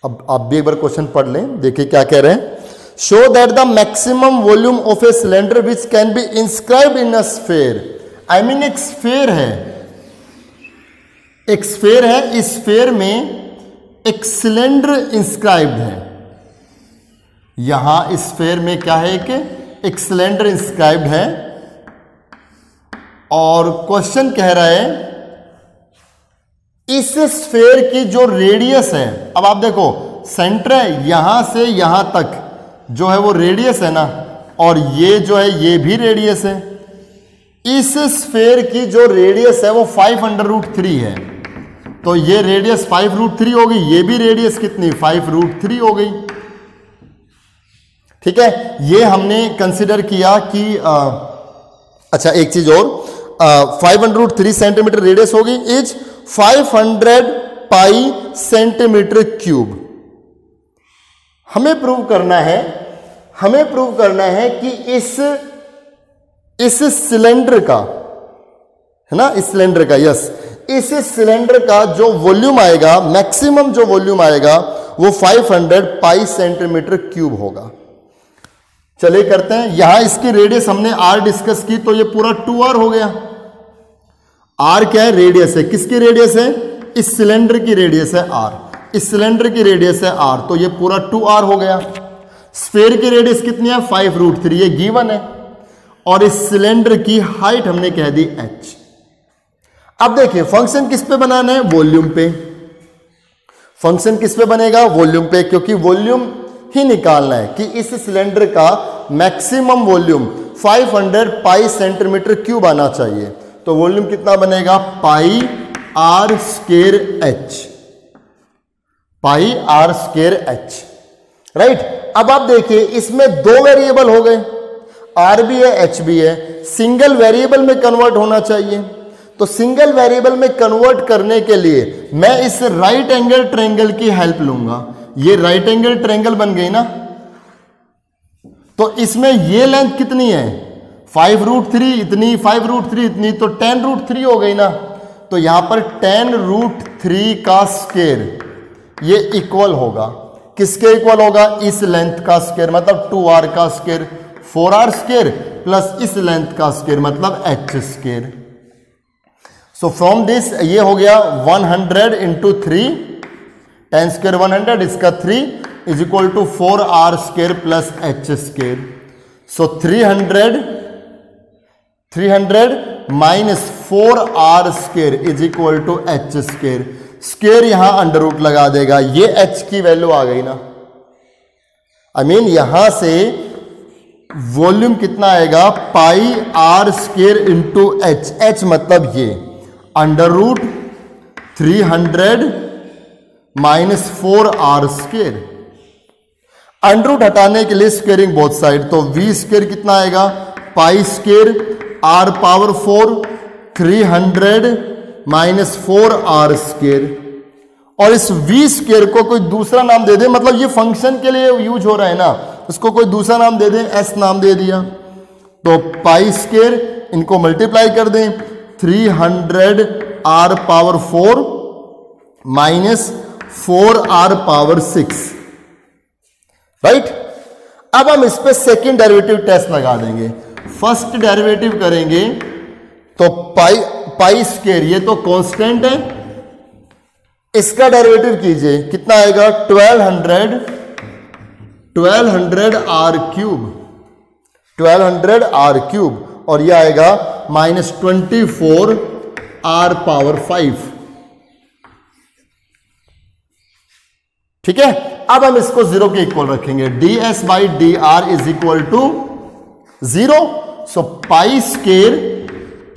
अब आप भी एक बार क्वेश्चन पढ़ लें, देखिए क्या कह रहे हैं। Show that the maximum volume of a cylinder which can be inscribed in a sphere, I mean एक स्फीयर है, एक स्फीयर है, इस स्फीयर में एक सिलेंडर इंस्क्राइब्ड है। यहां इस स्फीयर में क्या है, एक सिलेंडर इंस्क्राइब्ड है, और क्वेश्चन कह रहा है इस स्फीयर की जो रेडियस है, अब आप देखो सेंटर है, यहां से यहां तक जो है वो रेडियस है ना, और ये जो है ये भी रेडियस है। इस स्फेयर की जो रेडियस है वो 5√3 है, तो ये रेडियस 5√3 हो गई, ये भी रेडियस कितनी 5√3 हो गई। ठीक है, ये हमने कंसिडर किया कि अच्छा एक चीज और, 5√3 सेंटीमीटर रेडियस होगी इज 500 पाई सेंटीमीटर क्यूब। हमें प्रूव करना है कि इस सिलेंडर का, है ना, इस सिलेंडर का, यस, इस सिलेंडर का जो वॉल्यूम आएगा, मैक्सिमम जो वॉल्यूम आएगा वो 500 पाई सेंटीमीटर क्यूब होगा। चलिए करते हैं। यहां इसकी रेडियस हमने r डिस्कस की, तो ये पूरा 2r हो गया। r क्या है, रेडियस है। किसकी रेडियस है, इस सिलेंडर की रेडियस है r, इस सिलेंडर की रेडियस है r, तो ये पूरा 2r हो गया। स्फेयर की रेडियस कितनी है 5√3, ये गिवन है, और इस सिलेंडर की हाइट हमने कह दी h। अब देखिए फंक्शन किस पे बनाना है, वॉल्यूम पे। फंक्शन किस पे बनेगा, वॉल्यूम पे, क्योंकि वॉल्यूम ही निकालना है कि इस सिलेंडर का मैक्सिमम वॉल्यूम 500 पाई सेंटीमीटर क्यूब आना चाहिए। तो वॉल्यूम कितना बनेगा, पाई r स्क्वायर h, पाई r स्क्वायर h, राइट। अब आप देखिए इसमें दो वेरिएबल हो गए, r भी है h भी है, सिंगल वेरिएबल में कन्वर्ट होना चाहिए। तो सिंगल वेरिएबल में कन्वर्ट करने के लिए मैं इस राइट एंगल ट्रायंगल की हेल्प लूंगा। ये राइट एंगल ट्रायंगल बन गई ना, तो इसमें ये लेंथ कितनी है 5√3 इतनी, 5√3 इतनी, तो 10√3 हो गई ना। तो यहां पर 10√3 का स्क्वायर ये इक्वल होगा, किसके इक्वल होगा, इस लेंथ का स्क्वायर, मतलब 2r का स्क्वायर, 4r स्क्वायर प्लस इस लेंथ का स्क्वायर मतलब h square. So from this ये हो गया 100 इंटू 3, 10 स्क्वायर 100, इसका 3 is equal to 4r square plus h square. So 300 minus 4r square is equal to h square. Square यहां under root लगा देगा, ये h की वैल्यू आ गई ना। आई मीन यहां से वॉल्यूम कितना आएगा, pi r square into h मतलब ये under root 300 minus 4r square. Under root हटाने के लिए स्क्वेयरिंग बोथ साइड, तो v स्क्वायर कितना आएगा, pi square r power 4 300 minus 4r square. और इस v स्क्वायर को कोई दूसरा नाम दे दे, मतलब ये फंक्शन के लिए यूज हो रहा है ना, इसको कोई दूसरा नाम दे दें, s नाम दे दिया, तो पाई स्क्वायर इनको मल्टीप्लाई कर दें, 300 r power 4 minus 4r power 6, right. अब हम इस पे सेकंड डेरिवेटिव टेस्ट लगा देंगे। फर्स्ट डेरिवेटिव करेंगे तो पाई स्क्वायर, ये तो कांस्टेंट है, इसका डेरिवेटिव कीजिए, कितना आएगा 1200 r क्यूब, 1200 r क्यूब, और ये आएगा माइनस 24 r पावर 5। ठीक है, अब हम इसको 0 के इक्वल रखेंगे, ds by d r is equal to 0। So pi square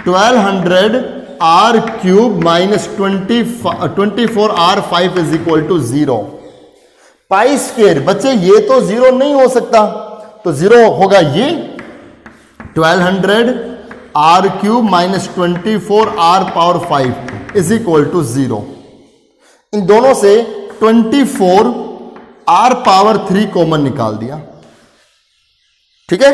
1200 r cube minus 24 r5 is equal to 0। Pi square बच्चे ये तो 0 नहीं हो सकता, तो 0 होगा ये 1200 r cube minus 24 r power 5 is equal to 0। इन दोनों से 24 r पावर 3 कॉमन निकाल दिया। ठीक है,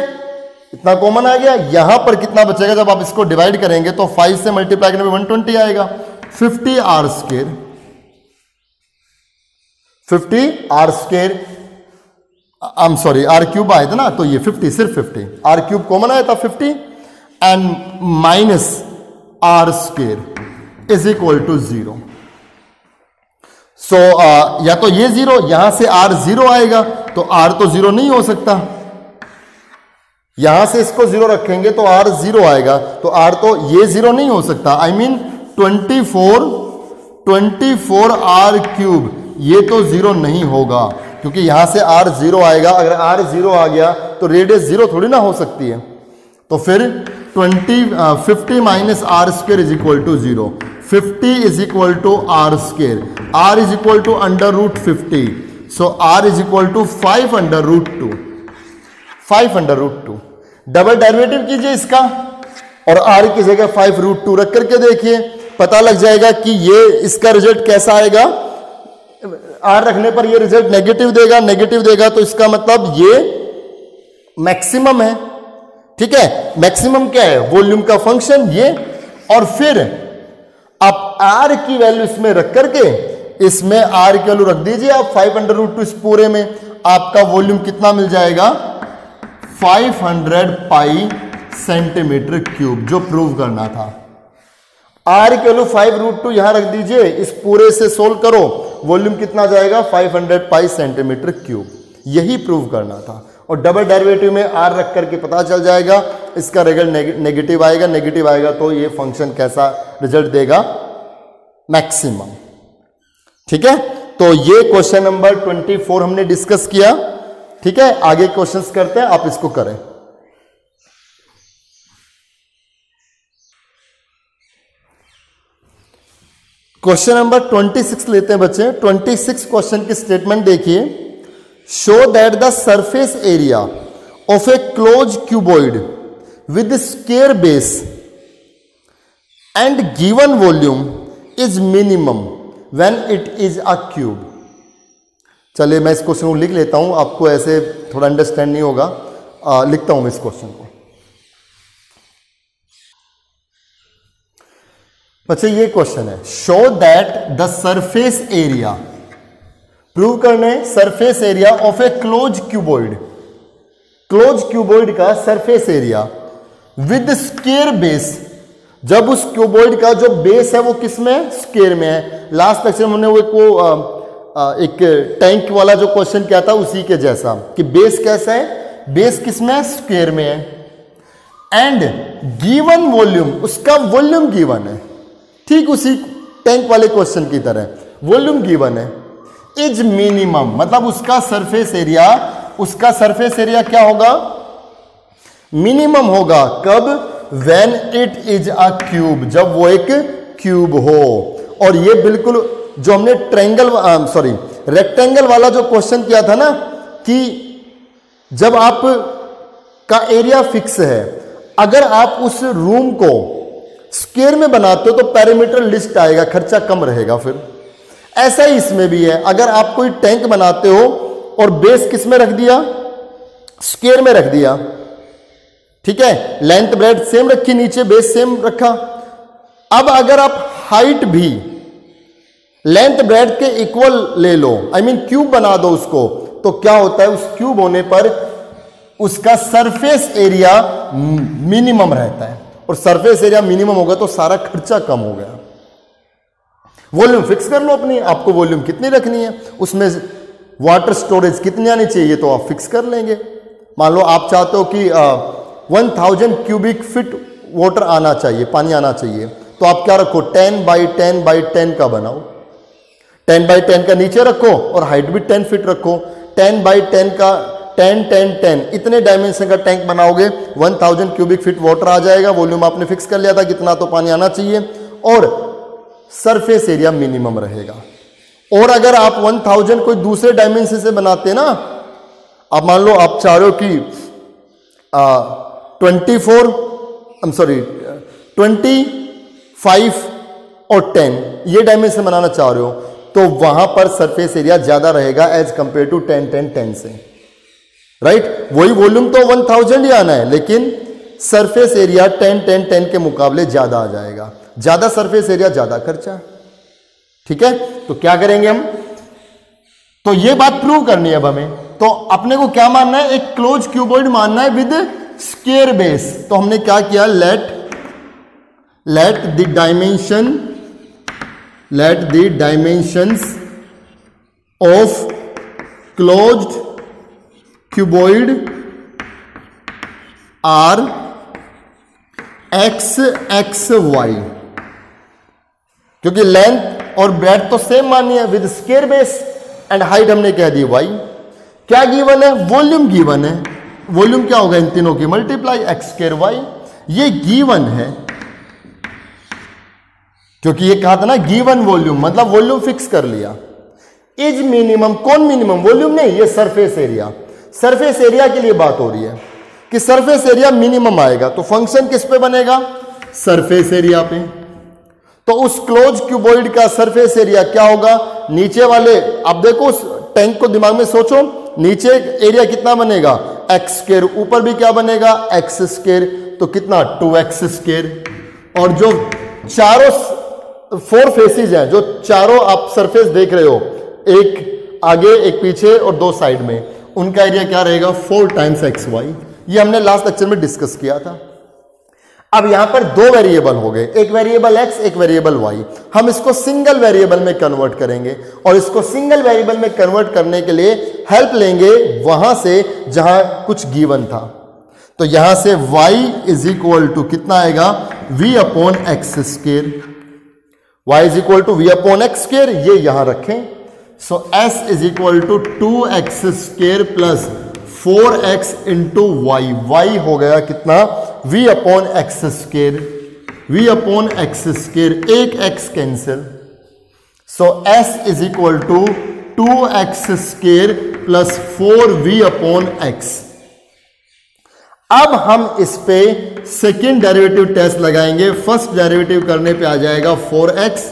इतना कॉमन आ गया। यहां पर कितना बचेगा, जब आप इसको डिवाइड करेंगे तो 5 से मल्टीप्लाई करने में 120 आएगा, 50 r square, 50 r square, I am sorry r cube आया था ना, तो ये 50, सिर्फ 50, r क्यूब कॉमन आया था 50 and minus r square is equal to 0। So या तो ये 0, यहां से r 0 आएगा, तो r तो 0 नहीं हो सकता, यहां से इसको 0 रखेंगे तो r 0 आएगा, तो r तो ये 0 नहीं हो सकता। आई मीन 24 r क्यूब ये तो 0 नहीं होगा, क्योंकि यहां से r 0 आएगा, अगर r 0 आ गया तो रेडियस 0 थोड़ी ना हो सकती है। तो फिर 50 minus r square is equal to 0, 50 is equal to r square, r is equal to under root 50, so r is equal to 5 under root 2, 5 under root 2। Double derivative कीजिए इसका और r की जगह 5 रूट 2 रख करके देखिए, पता लग जाएगा कि ये इसका रिजल्ट कैसा आएगा। r रखने पर ये रिजल्ट नेगेटिव देगा, नेगेटिव देगा तो इसका मतलब ये मैक्सिमम है। ठीक है, मैक्सिमम क्या है, वॉल्यूम का फंक्शन ये। और फिर आप r की वैल्यू इसमें रख करके इसमें r की वैल्यू रख दीजिए आप 5 अंडर रूट 2, इस पूरे में आपका वॉल्यूम कितना मिल जाएगा, 500 पाई सेंटीमीटर क्यूब, जो प्रूव करना था। r की वैल्यू 5 रूट 2 यहां रख दीजिए, इस पूरे से सोल्व करो, वॉल्यूम कितना जाएगा, 500 पाई सेंटीमीटर क्यूब, यही प्रूव करना था। और डबल डेरिवेटिव में r रख करके पता चल जाएगा, इसका रिजल्ट नेगेटिव आएगा, नेगेटिव आएगा तो ये फंक्शन कैसा रिजल्ट देगा, मैक्सिमम। ठीक है, तो ये क्वेश्चन नंबर 24 हमने डिस्कस किया। ठीक है, आगे क्वेश्चंस करते हैं, आप इसको करें। क्वेश्चन नंबर 26 लेते हैं बच्चे। 26 क्वेश्चन की स्टेटमेंट देखिए, show that the surface area of a close cuboid with square base and given volume is minimum when it is a cube. चलिए मैं इस क्वेश्चन को लिख लेता हूं, आपको ऐसे थोड़ा अंडरस्टैंड नहीं होगा, लिखता हूं मैं इस क्वेश्चन को। बच्चे ये क्वेश्चन है, show that the surface area, prove करने surface area of a close cuboid, close cuboid का surface area with square base, जब उस क्यूबॉइड का जो बेस है वो किस में, स्क्वायर में है। लास्ट लेक्चर में हमने वो एक टैंक वाला जो क्वेश्चन किया था उसी के जैसा, कि बेस कैसा है, बेस किस में है, स्क्वायर में है। एंड गिवन वॉल्यूम, उसका वॉल्यूम गिवन है, ठीक उसी टैंक वाले क्वेश्चन की तरह वॉल्यूम गिवन है। इज मिनिमम, मतलब उसका सरफेस एरिया, उसका सरफेस एरिया क्या होगा, मिनिमम होगा। कब, when it is a cube, जब वो एक क्यूब हो। और ये बिल्कुल जो हमने रेक्टेंगल वाला जो क्वेश्चन किया था ना, कि जब आप का एरिया फिक्स है, अगर आप उस रूम को स्क्वायर में बनाते हो तो पेरीमीटर लिस्ट आएगा, खर्चा कम रहेगा। फिर ऐसा ही इसमें भी है, अगर आप कोई टैंक बनाते हो और बेस किस में रख दिया, स्क्वायर में रख दिया, ठीक है, लेंथ ब्रेड सेम रखी, नीचे बेस सेम रखा। अब अगर आप हाइट भी लेंथ ब्रेड के इक्वल ले लो, आई मीन क्यूब बना दो उसको, तो क्या होता है, उस क्यूब होने पर उसका सरफेस एरिया मिनिमम रहता है। और सरफेस एरिया मिनिमम होगा तो सारा खर्चा कम हो गया। वॉल्यूम फिक्स कर लो अपनी, आपको वॉल्यूम कितनी रखनी है, उसमें वाटर स्टोरेज कितनी आनी चाहिए तो आप फिक्स कर लेंगे। मान लो आप चाहते हो कि 1000 क्यूबिक फीट वाटर आना चाहिए, पानी आना चाहिए, तो आप क्या रखो, 10 बाई 10 बाई 10 का बनाओ, 10 बाई 10 का नीचे रखो और हाइट भी 10 फीट रखो, 10 बाई 10 का 10 10 10 इतने डायमेंशन का टैंक बनाओगे, 1000 क्यूबिक फीट वाटर आ जाएगा। वॉल्यूम आपने फिक्स कर लिया था कितना तो पानी आना चाहिए, और सरफेस एरिया मिनिमम रहेगा। और अगर आप 1000 कोई दूसरे डायमेंशन से बनाते ना, आप मान लो आप चाह रहे हो कि 25 और 10 ये डायमेंशन बनाना चाह रहे हो, तो वहां पर सरफेस एरिया ज्यादा रहेगा एज कंपेयर टू 10 10 10 से, राइट। वही वॉल्यूम तो 1000 ही आना है, लेकिन सरफेस एरिया 10 10 10 के मुकाबले ज्यादा आ जाएगा। ज्यादा सरफेस एरिया ज्यादा खर्चा, ठीक है। तो क्या करेंगे हम, तो ये बात प्रूव करनी है अब हमें। तो अपने को क्या मानना है, एक क्लोज क्यूबॉइड मानना है विद स्क्वायर बेस। तो हमने क्या किया, let the dimensions of closed cuboid are x x y, क्योंकि लेंथ और ब्रेड तो सेम मानी है with square base. And height हमने कह दी y। क्या गिवन है? वॉल्यूम गिवन है। वॉल्यूम क्या होगा इन तीनों की मल्टीप्लाई x स्क्वायर y। ये गिवन है क्योंकि ये कहा था ना गिवन वॉल्यूम, मतलब वॉल्यूम फिक्स कर लिया। इज मिनिमम, कौन मिनिमम? वॉल्यूम नहीं, ये सरफेस एरिया। सरफेस एरिया के लिए बात हो रही है कि सरफेस एरिया मिनिमम आएगा, तो फंक्शन किस पे बनेगा? सरफेस एरिया पे। तो उस क्लोज क्यूबॉइड का सरफेस एरिया क्या होगा? नीचे वाले, अब देखो उस टैंक को दिमाग में सोचो, नीचे एरिया कितना बनेगा? एक्स स्क्वायर, ऊपर भी क्या बनेगा? एक्स स्क्वायर, तो कितना? 2x square. और जो चारों 4 फेसेस हैं, जो चारों आप सरफेस देख रहे हो, एक आगे एक पीछे और 2 साइड में, उनका एरिया क्या रहेगा? 4 टाइम्स XY। ये हमने लास्ट लेक्चर में डिस्कस किया था। अब यहां पर 2 वेरिएबल हो गए, एक वेरिएबल x, एक वेरिएबल y। हम इसको सिंगल वेरिएबल में कन्वर्ट करेंगे और इसको सिंगल वेरिएबल में कन्वर्ट करने के लिए हेल्प लेंगे वहां से जहां कुछ गिवन था। तो यहां से y इज इक्वल टू कितना आएगा? v upon x square. y is equal to v upon x square, ये यहां रखें। So s is equal to 2x square plus 4x into y. Y हो गया कितना? v upon x square. v upon x square, एक x cancel. So s is equal to 2x square plus 4v upon x। अब हम इस पे second derivative test लगाएंगे। First derivative करने पे आ जाएगा 4x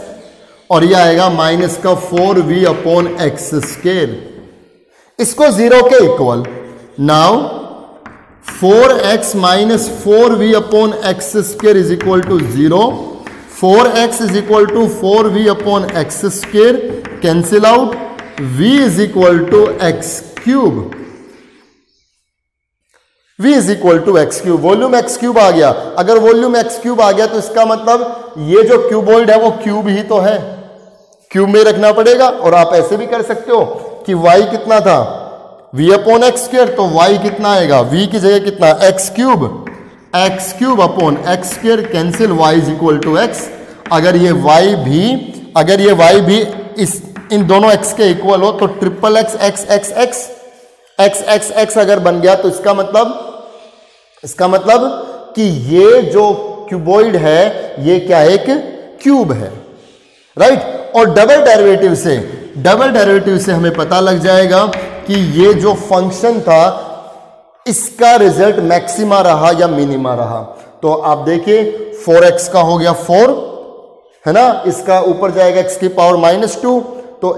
और यह आएगा माइनस का 4v अपॉन एक्स स्क्वायर, इसको 0 के equal. Now 4x minus 4v upon x square is equal to 0। 4x is equal to 4v upon x square, cancel out. v is equal to x cube. v is equal to x cube. Volume x cube आ गया। अगर volume x cube आ गया तो इसका मतलब ये जो क्यूबॉइड है वो क्यूब ही तो है, क्यूब में रखना पड़ेगा। और आप ऐसे भी कर सकते हो कि y कितना था? v अपॉन एक्स स्क्वायर, तो y कितना आएगा? v की जगह कितना? X cube upon x square, cancel, y is equal to x. अगर ये y भी इस इन दोनों x के इक्वल हो तो triple x x x x x x x अगर बन गया तो इसका मतलब कि ये जो क्यूबॉइड है ये क्या? एक क्यूब है, राइट। और डबल डेरिवेटिव से हमें पता लग जाएगा कि ये जो फंक्शन था इसका रिजल्ट मैक्सिमा रहा या मिनिमा रहा। तो आप देखिए 4x का हो गया 4, है ना, इसका ऊपर जाएगा x की पावर -2, तो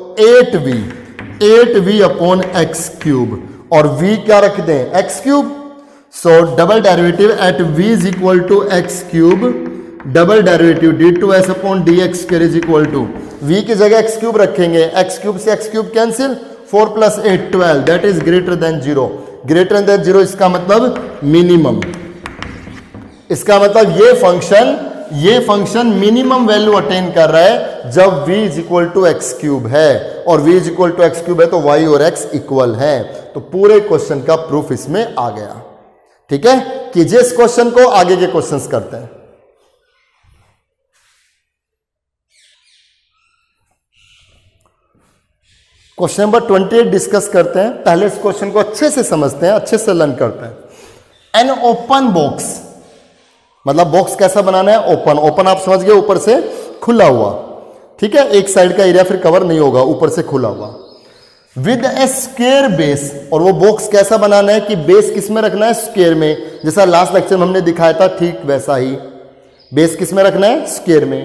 8v अपॉन एक्स क्यूब, और v क्या रख दें? X cube. So double derivative at v is equal to x cube, double derivative d2s upon dx square is equal to v की जगह एक्स क्यूब रखेंगे, x cube से x cube cancel, 4 + 8 12, that is greater than 0। Greater than 0 इसका मतलब minimum. इसका मतलब ये function minimum value attain कर रहा है जब v is equal to x cube है, और v is equal to x cube है तो y और x इक्वल है। तो पूरे क्वेश्चन का प्रूफ इसमें आ गया। ठीक है, कीजिए इस क्वेश्चन को, आगे के क्वेश्चंस करते हैं। क्वेश्चन नंबर 28 डिस्कस करते हैं। पहले इस क्वेश्चन को अच्छे से समझते हैं, अच्छे से लर्न करते हैं। एन ओपन बॉक्स, मतलब बॉक्स कैसा बनाना है? ओपन आप समझ गए, ऊपर से खुला हुआ, ठीक है, एक साइड का एरिया फिर कवर नहीं होगा, ऊपर से खुला हुआ, विद ए स्क्वायर बेस। और वो बॉक्स कैसा बनाना है कि बेस किस में रखना है? स्क्वायर में। जैसा लास्ट लेक्चर में हमने दिखाया था ठीक वैसा ही, बेस किस में रखना है? स्क्वायर में।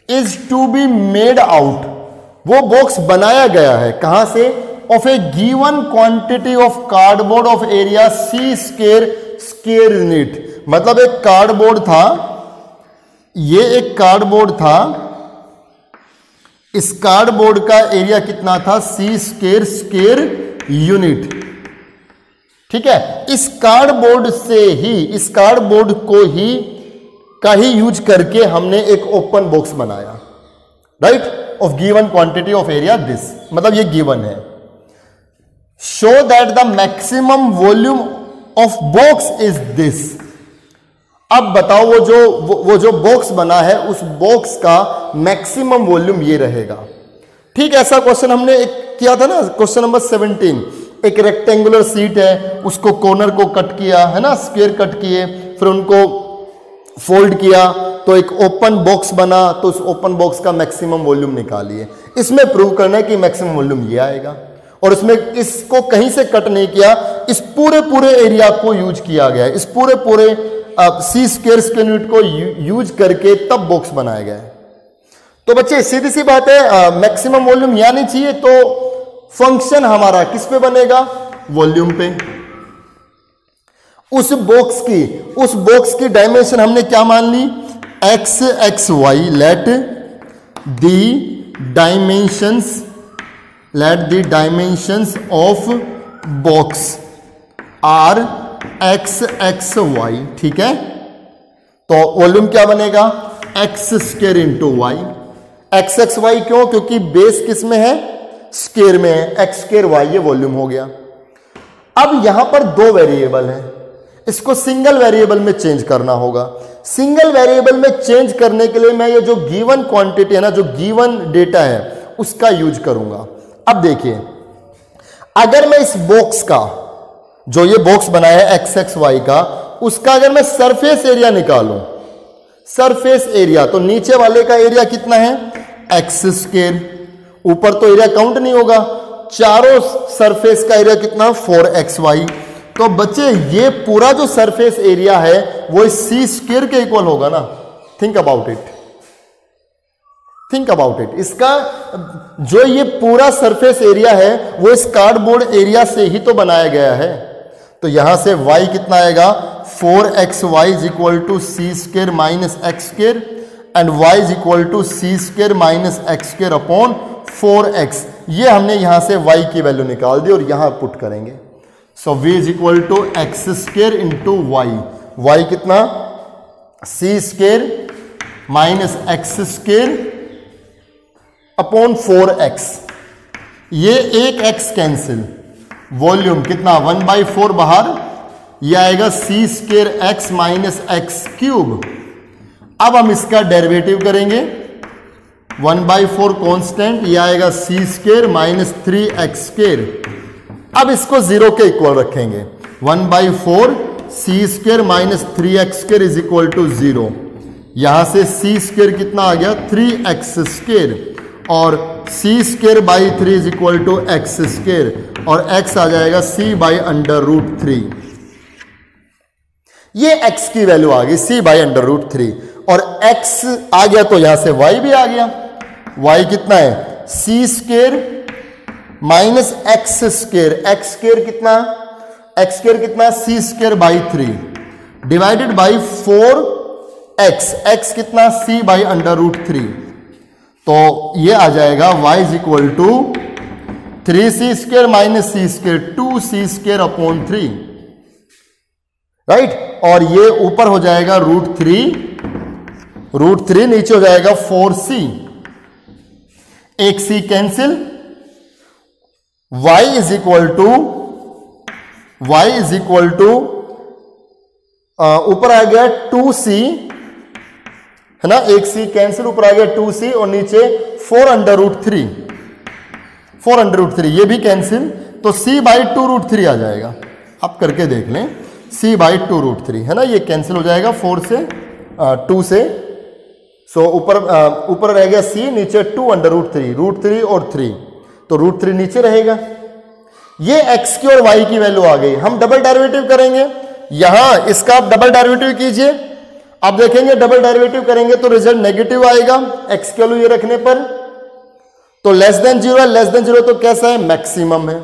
Is to be made out, वो बॉक्स बनाया गया है कहां से? Of a given quantity of cardboard of area c square unit. मतलब एक कार्डबोर्ड था, ये एक कार्डबोर्ड था, इस कार्डबोर्ड का एरिया कितना था? सी स्क्वायर यूनिट। ठीक है, इस कार्डबोर्ड से ही, इस कार्डबोर्ड को ही का ही यूज करके हमने एक ओपन बॉक्स बनाया, right, of given quantity of area this, मतलब ये गिवन है। Show that the maximum volume of box is this. अब बताओ वो जो बॉक्स बना है उस बॉक्स का मैक्सिमम वॉल्यूम ये रहेगा। ठीक, ऐसा क्वेश्चन हमने किया था ना क्वेश्चन नंबर 17, एक रेक्टेंगुलर सीट है, उसको कॉर्नर को कट किया है ना, स्क्वायर कट किए, फिर उनको फोल्ड किया तो एक ओपन बॉक्स बना, तो उस ओपन बॉक्स का मैक्सिमम वॉल्यूम निकालिए। इसमें प्रूव करना है कि मैक्सिमम वॉल्यूम ये आएगा, और इसमें इसको कहीं से कट नहीं किया, इस पूरे एरिया को यूज किया गया है, इस पूरे सी स्क्वायर यूनिट को यूज करके तब बॉक्स बनाया गया है। तो बच्चे सीधी सी बात है, मैक्सिमम वॉल्यूम यहां नहीं चाहिए, तो फंक्शन हमारा किस पे बनेगा, वॉल्यूम पे। उस बॉक्स की डायमेंशन हमने क्या मान ली, x x y, let the dimensions of box are x x y, ठीक है। तो वॉल्यूम क्या बनेगा, x square into y, x x y क्यों, क्योंकि बेस किस में है, स्क्वायर में है, एक्स स्क्वायर वाई, ये वॉल्यूम हो गया। अब यहां पर दो वेरिएबल है, इसको सिंगल वेरिएबल में चेंज करना होगा। सिंगल वेरिएबल में चेंज करने के लिए मैं ये जो गिवन क्वांटिटी है ना, जो गिवन डेटा है, उसका यूज करूंगा। अब देखिए, अगर मैं इस बॉक्स का, जो ये बॉक्स बनाया है एक्स एक्स वाई का, उसका अगर मैं सरफेस एरिया निकालूं, सरफेस एरिया, तो नीचे वाले का एरिया कितना है, एक्स स्क्वायर, ऊपर तो एरिया काउंट नहीं होगा, चारों सरफेस का एरिया कितना, 4xy। तो बच्चे ये पूरा जो सरफेस एरिया है वो इस सी स्क्वायर के इक्वल होगा ना। थिंक अबाउट इट, इसका जो ये पूरा सरफेस एरिया है वो इस कार्डबोर्ड एरिया से ही तो बनाया गया है। तो यहां से y कितना आएगा, 4xy is equal to c square minus x square, and y is equal to c square minus x square upon 4x। ये हमने यहां से y की वैल्यू निकाल दी और यहां पुट करेंगे। So v is equal to x square into y कितना, सी square minus x square upon 4x। ये एक x कैंसिल, वॉल्यूम कितना, 1/4 बाहर, ये आएगा C square x minus x cube. अब हम इसका डेरिवेटिव करेंगे, 1/4 कांस्टेंट, ये आएगा C square minus 3x square. अब इसको 0 के इक्वल रखेंगे, 1/4 C square minus 3x square is equal to 0। यहां से सी स्क्वायर कितना आ गया, 3x स्क्वायर, और C square by 3 is equal to x square, और x आ जाएगा c बाई √3। ये x की वैल्यू आ गई c बाई √3, और x आ गया तो यहां से y भी आ गया। y कितना है, c square minus x square, x square कितना, सी square by 3 divided by 4x, x कितना, c बाई √3। तो ये आ जाएगा y is equal to 3c square minus c square, 2c square upon 3, right. और ये ऊपर हो जाएगा √3, नीचे हो जाएगा 4c, एक c cancel, y is equal to ऊपर आ गया 2c, है ना, एक c कैंसिल, ऊपर आ गया 2c, और नीचे 4√3, ये भी कैंसिल, तो c बाई 2√3 आ जाएगा। आप करके देख लें, c बाई 2√3, है ना, ये कैंसिल हो जाएगा 4 से 2 से, सो ऊपर रह गया c, नीचे 2√3, √3 और 3, तो √3 नीचे रहेगा। ये x की और y की वैल्यू आ गई। हम डबल डेरिवेटिव करेंगे, यहां इसका आप डबल डेरिवेटिव कीजिए, आप देखेंगे डबल डेरिवेटिव करेंगे तो रिजल्ट नेगेटिव आएगा x की वैल्यू ये रखने पर। तो लेस देन 0 है, लेस देन 0 तो कैसा है, मैक्सिमम है,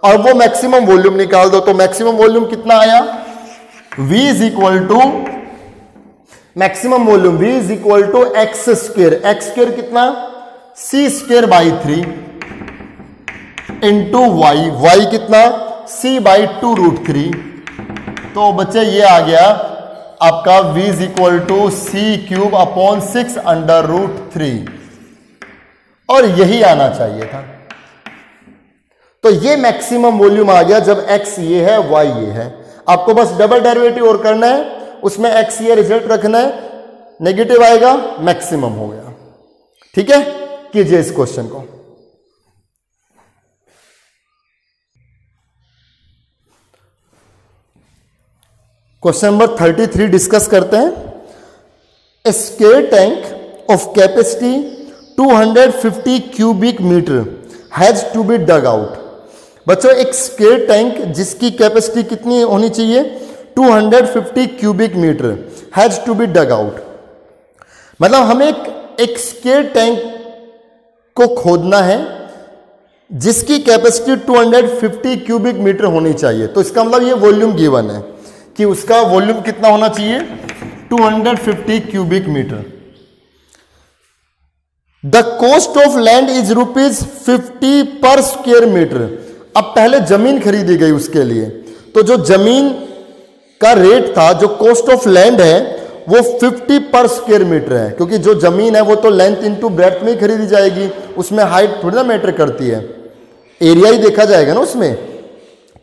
और वो मैक्सिमम वॉल्यूम निकाल दो। तो मैक्सिमम वॉल्यूम कितना आया, v is equal to maximum volume v is equal to x square कितना, सी स्क्वायर बाई 3 इंटू y कितना, c बाई 2√3। तो बच्चे ये आ गया आपका v is equal to c cube upon 6√3, और यही आना चाहिए था। तो ये मैक्सिमम वॉल्यूम आ गया जब x ये है, y ये है। आपको बस डबल डेरिवेटिव और करना है, उसमें x ये रिजल्ट रखना है, नेगेटिव आएगा, मैक्सिमम हो गया। ठीक है, कीजिए इस क्वेश्चन को। क्वेश्चन नंबर 33 डिस्कस करते हैं। A square tank of capacity 250 cubic metre has to be dug out. बच्चों, एक स्केयर टैंक जिसकी कैपेसिटी कितनी होनी चाहिए? 250 cubic metre has to be dug out. मतलब हमें एक स्केयर टैंक को खोदना है जिसकी कैपेसिटी 250 क्यूबिक मीटर होनी चाहिए। तो इसका मतलब ये वॉल्यूम गिवन है कि उसका वॉल्यूम कितना होना चाहिए? 250 cubic metre. The cost of land is ₹50 per square metre. अब पहले जमीन खरीदी गई उसके लिए, तो जो जमीन का रेट था, जो कॉस्ट ऑफ लैंड है, वो 50 पर स्क्वायर मीटर है, क्योंकि जो जमीन है वो तो लेंथ इनटू ब्रेड्थ में ही खरीदी जाएगी, उसमें हाइट थोड़ी ना मैटर करती है, एरिया ही देखा जाएगा ना उसमें।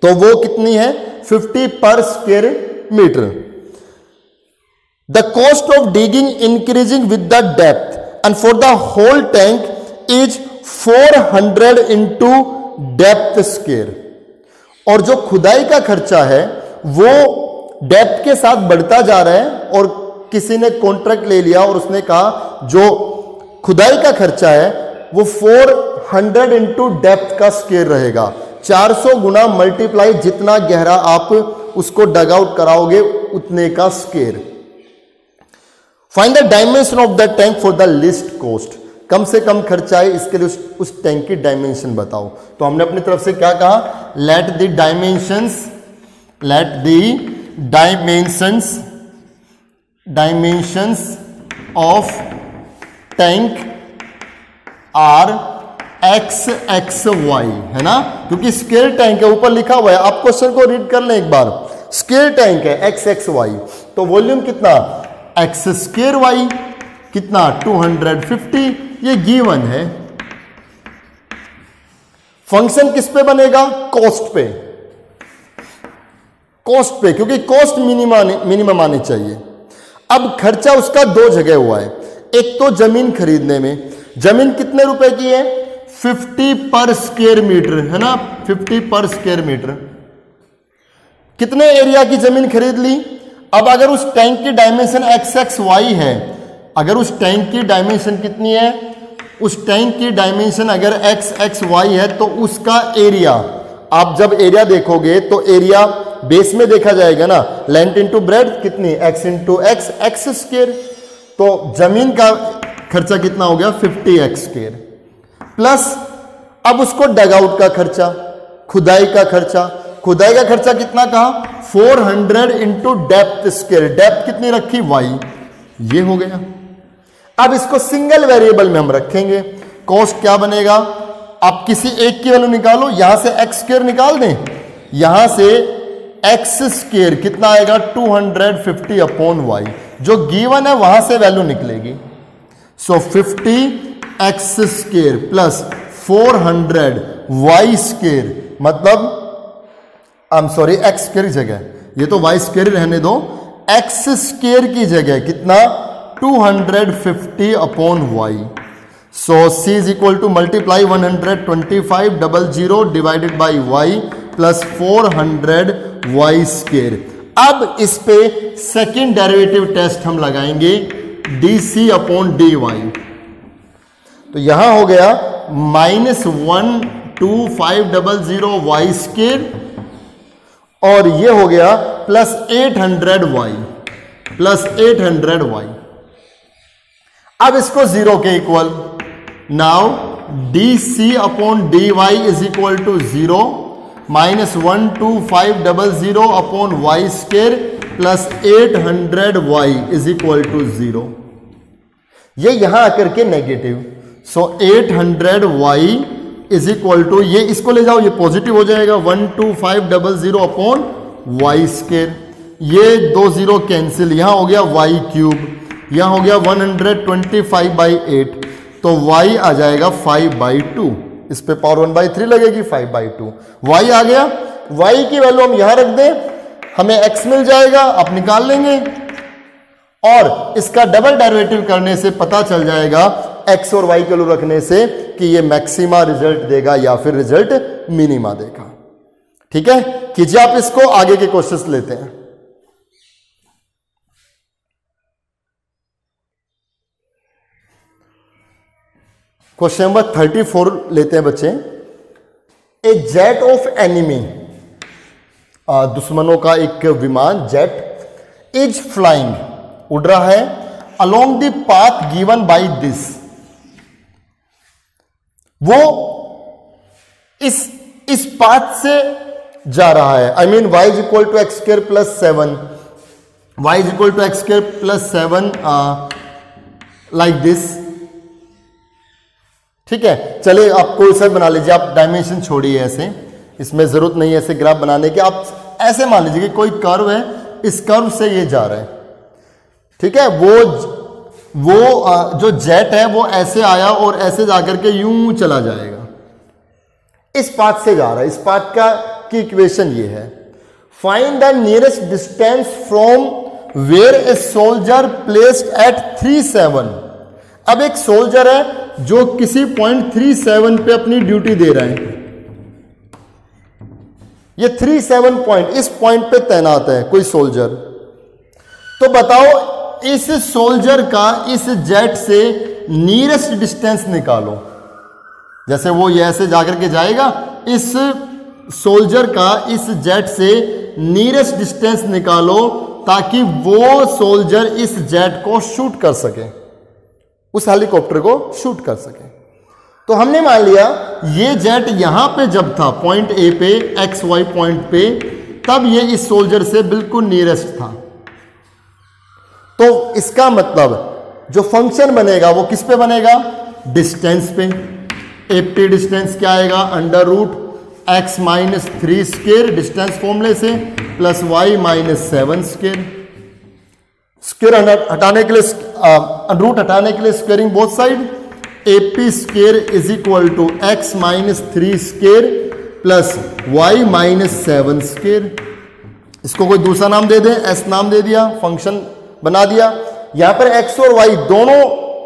तो वो कितनी है? 50 per square metre. The cost of digging increasing with the depth and for the whole tank is 400 into depth square. और जो खुदाई का खर्चा है वो डेप्थ के साथ बढ़ता जा रहा है, और किसी ने कॉन्ट्रैक्ट ले लिया और उसने कहा जो खुदाई का खर्चा है वो 400 इंटू डेप्थ का स्क्वायर रहेगा। 400 गुना मल्टीप्लाई, जितना गहरा आप उसको डग आउट कराओगे उतने का square. Find the dimension of the tank for the least cost. कम से कम खर्चा है इसके लिए उस टैंक की डायमेंशन बताओ। तो हमने अपनी तरफ से क्या कहा? Let the dimensions of tank are XXY, है ना, क्योंकि स्क्वायर टैंक है, ऊपर लिखा हुआ है। आप क्वेश्चन को रीड कर लें एक बार। स्क्वायर टैंक है XXY, तो वॉल्यूम कितना? x स्क्वायर y कितना? 250। ये गिवन है। फंक्शन किस पे बनेगा? कॉस्ट पे। कॉस्ट पे, क्योंकि कॉस्ट मिनिमम आनी चाहिए। अब खर्चा उसका दो जगह हुआ है। एक तो जमीन खरीदने में, जमीन कितने रुपए की है? 50 पर स्क्वायर मीटर, है ना, 50 पर स्क्वायर मीटर। कितने एरिया की जमीन खरीद ली? अब अगर उस टैंक की डायमेंशन XXY है, अगर उस टैंक की डायमेंशन कितनी है? उस टैंक की डायमेंशन अगर XXY है, तो उसका एरिया, आप जब एरिया देखोगे तो एरिया बेस में देखा जाएगा ना, लेंथ इंटू ब्रेड्थ कितनी? x into x, x square. तो जमीन का खर्चा कितना हो गया? 50x square. प्लस अब उसको डग आउट का खर्चा, खुदाई का खर्चा। खुदाई का खर्चा कितना कहा? 400 इंटू डेप्थ स्क्वायर। डेप्थ कितनी रखी? y। ये हो गया। अब इसको सिंगल वेरिएबल में हम रखेंगे। कॉस्ट क्या बनेगा? आप किसी एक की वैल्यू निकालो, यहां से x स्क्वायर निकाल दें, यहां से x स्क्वायर कितना आएगा? 250 अपॉन y। जो गिवन है वहां से वैल्यू निकलेगी। सो 50x square plus 400 y square, मतलब x स्क्वायर की जगह, ये तो y स्क्वायर रहने दो, x स्क्वायर की जगह कितना? 250 upon y। So c is equal to multiply 125 divided by y plus 400 y square. अब इस पे सेकेंड डेरिवेटिव टेस्ट हम लगाएंगे, dc अपॉन dy। तो यहां हो गया -12500 y स्क्वायर, और ये हो गया प्लस 800y, प्लस 800y। अब इसको 0 के equal. Now dc upon dy is equal to 0 -12500 upon y square plus 800y is equal to 0। ये यहां आकर के negative. So 800y is equal to, ये इसको ले जाओ, ये पॉजिटिव हो जाएगा, 12500 अपॉन y स्क्वायर। ये 2 0 कैंसिल, यहां हो गया y क्यूब, यहां हो गया 125/8, तो y आ जाएगा 5/2। इस पे पावर 1/3 लगेगी, 5/2 y आ गया। y की वैल्यू हम यहां रख दें, हमें x मिल जाएगा, आप निकाल लेंगे, और इसका डबल डेरिवेटिव करने से पता चल जाएगा x और y की वैल्यू रखने से कि ये मैक्सिमा रिजल्ट देगा या फिर रिजल्ट मिनिमा देगा। ठीक है, कीजिए आप इसको, आगे के क्वेश्चंस लेते हैं। क्वेश्चन नंबर 34 लेते हैं बच्चे। ए जेट ऑफ एनिमी, दुश्मनों का एक विमान जेट इज फ्लाइंग, उड़ रहा है, along the path given by this, वो इस पाथ से जा रहा है। I mean y is equal to x square plus 7, y is equal to x square plus 7 like this. ठीक है, चलिए आप कोई सा बना लीजिए, आप डायमेंशन छोड़िए, ऐसे इसमें जरूरत नहीं है ऐसे ग्राफ बनाने की। आप ऐसे मान लीजिए कि कोई कर्व है, इस कर्व से ये जा रहा है। ठीक है, वो जो जेट है वो ऐसे आया और ऐसे जाकर के यूं चला जाएगा, इस पाथ से जा रहा है। इस पाथ की इक्वेशन ये है, find the nearest distance from where a soldier placed at 37। अब एक सोल्जर है जो किसी पॉइंट 37 पे अपनी ड्यूटी दे रहा है, ये 37 पॉइंट, इस पॉइंट पे तैनात है कोई सोल्जर। तो बताओ इस सोल्जर का इस जेट से नियरेस्ट डिस्टेंस निकालो। जैसे वो ये ऐसे जाकर के जाएगा, इस सोल्जर का इस जेट से नियरेस्ट डिस्टेंस निकालो ताकि वो सोल्जर इस जेट को शूट कर सके, उस हेलीकॉप्टर को शूट कर सके। तो हमने मान लिया ये जेट यहां पे जब था पॉइंट ए पे, एक्स वाई पॉइंट पे, तब ये इस सोल्जर से बिल्कुल नियरेस्ट था। तो इसका मतलब जो फंक्शन बनेगा वो किस पे बनेगा? डिस्टेंस पे। एप्टी डिस्टेंस क्या आएगा? Under root x minus 3 square distance फॉर्मूले से plus y minus 7 square. Square हटाने के लिए, रूट हटाने के लिए squaring both side, AP square is equal to x minus 3 square plus y minus 7 square. इसको कोई दूसरा नाम दे दें, एस नाम दे दिया, फंक्शन बना दिया। यहां पर एक्स और वाई दोनों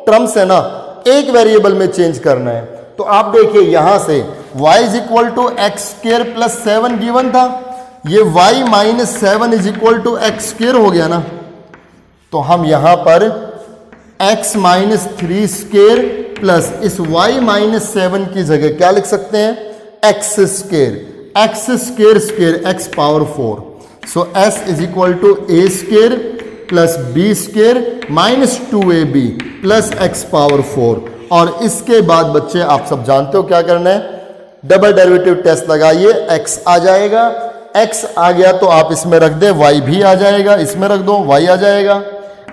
टर्म्स है ना, एक वेरिएबल में चेंज करना है। तो आप देखिए यहां से y is equal to x square plus 7 given था, ये y minus 7 is equal to x square हो गया ना। तो हम यहां पर x माइनस 3 स्क्र प्लस इस y माइनस 7 की जगह क्या लिख सकते हैं? X square square x power 4। So s is equal to a square plus b square minus 2ab plus x power 4। और इसके बाद बच्चे आप सब जानते हो क्या करना है, डबल डेरिवेटिव टेस्ट लगाइए, x आ जाएगा। x आ गया तो आप इसमें रख दे, y भी आ जाएगा, इसमें रख दो, y आ जाएगा।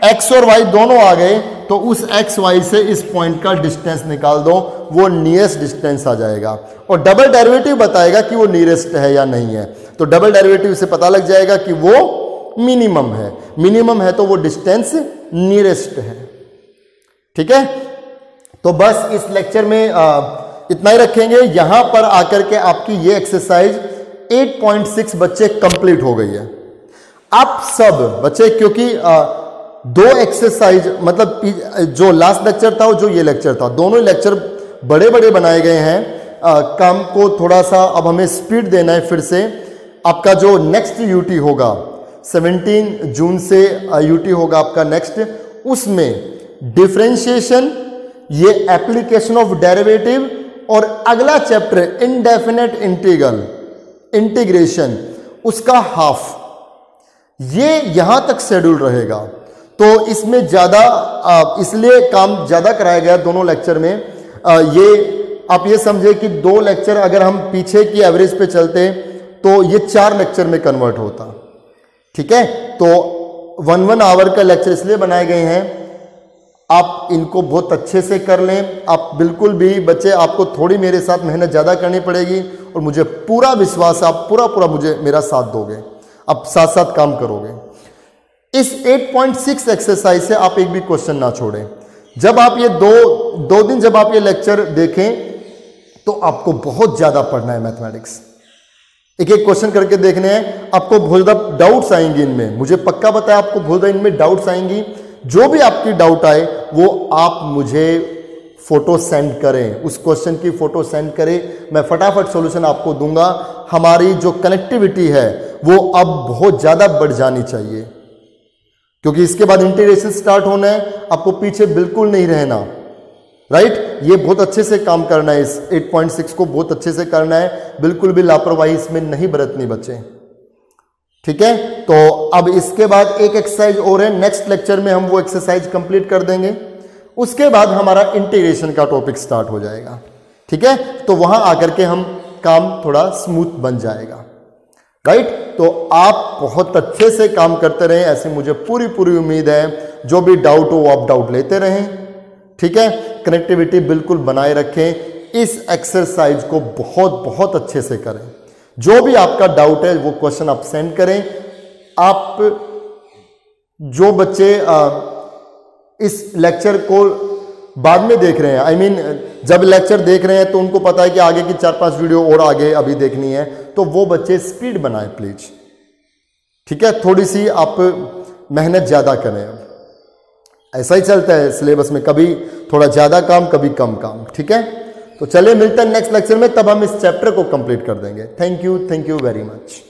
x और y दोनों आ गए तो उस x y से इस पॉइंट का डिस्टेंस निकाल दो, वो नियरेस्ट डिस्टेंस आ जाएगा। और डबल डेरिवेटिव बताएगा कि वो नियरेस्ट है या नहीं है। तो डबल डेरिवेटिव से पता लग जाएगा कि वो मिनिमम है, मिनिमम है तो वो डिस्टेंस नियरेस्ट है। ठीक है, तो बस इस लेक्चर में इतना ही रखेंगे। यहां पर आकर के आपकी ये एक्सरसाइज 8.6 बच्चे कंप्लीट हो गई है। आप सब बच्चे, क्योंकि दो एक्सरसाइज मतलब जो लास्ट लेक्चर था और जो ये लेक्चर था, दोनों लेक्चर बड़े बड़े बनाए गए हैं। काम को थोड़ा सा अब हमें स्पीड देना है। फिर से आपका जो नेक्स्ट यूटी होगा 17 जून से यूटी होगा आपका नेक्स्ट, उसमें डिफरेंशिएशन, ये एप्लीकेशन ऑफ डेरिवेटिव और अगला चैप्टर इनडेफिनेट इंटीग्रल इंटीग्रेशन, उसका हाफ, ये यहां तक शेड्यूल रहेगा। तो इसमें ज्यादा इसलिए काम ज्यादा कराया गया दोनों लेक्चर में। ये आप ये समझे कि 2 लेक्चर अगर हम पीछे की एवरेज पे चलते तो ये 4 लेक्चर में कन्वर्ट होता। ठीक है, तो 1 आवर का लेक्चर इसलिए बनाए गए हैं, आप इनको बहुत अच्छे से कर लें। आप बिल्कुल भी बच्चे, आपको थोड़ी मेरे साथ मेहनत ज़्यादा करनी पड़ेगी और मुझे पूरा विश्वास है आप पूरा मुझे मेरा साथ दोगे, आप साथ साथ काम करोगे। इस 8.6 एक्सरसाइज से आप एक भी क्वेश्चन ना छोड़ें। जब आप ये दो दिन जब आप ये लेक्चर देखें तो आपको बहुत ज़्यादा पढ़ना है मैथमेटिक्स। एक एक क्वेश्चन करके देखने हैं, आपको बहुत ज़्यादा डाउट्स आएंगी इनमें, मुझे पक्का पता है आपको बहुत ज़्यादा इनमें डाउट्स आएंगी। जो भी आपकी डाउट आए वो आप मुझे फोटो सेंड करें, उस क्वेश्चन की फोटो सेंड करें, मैं फटाफट सॉल्यूशन आपको दूंगा। हमारी जो कनेक्टिविटी है वो अब बहुत ज़्यादा बढ़ जानी चाहिए, क्योंकि इसके बाद इंटीग्रेशन स्टार्ट होना है। आपको पीछे बिल्कुल नहीं रहना, राइट। ये बहुत अच्छे से काम करना है, इस 8.6 को बहुत अच्छे से करना है, बिल्कुल भी लापरवाही इसमें नहीं बरतनी बच्चे, ठीक है। तो अब इसके बाद एक एक्सरसाइज और है, नेक्स्ट लेक्चर में हम वो एक्सरसाइज कंप्लीट कर देंगे, उसके बाद हमारा इंटीग्रेशन का टॉपिक स्टार्ट हो जाएगा, ठीक है। तो वहां आकर के हम काम थोड़ा स्मूथ बन जाएगा, राइट। तो आप बहुत अच्छे से काम करते रहें, ऐसे मुझे पूरी पूरी उम्मीद है। जो भी डाउट हो वो आप डाउट लेते रहें, ठीक है। कनेक्टिविटी बिल्कुल बनाए रखें, इस एक्सरसाइज को बहुत बहुत अच्छे से करें। जो भी आपका डाउट है वो क्वेश्चन आप सेंड करें। आप जो बच्चे इस लेक्चर को बाद में देख रहे हैं, I mean, जब लेक्चर देख रहे हैं तो उनको पता है कि आगे की 4-5 वीडियो और आगे अभी देखनी है, तो वो बच्चे स्पीड बनाएं प्लीज, ठीक है। थोड़ी सी आप मेहनत ज्यादा करें, ऐसा ही चलता है सिलेबस में, कभी थोड़ा ज्यादा काम कभी कम काम, ठीक है। तो चलिए मिलते हैं नेक्स्ट लेक्चर में, तब हम इस चैप्टर को कंप्लीट कर देंगे। Thank you very much.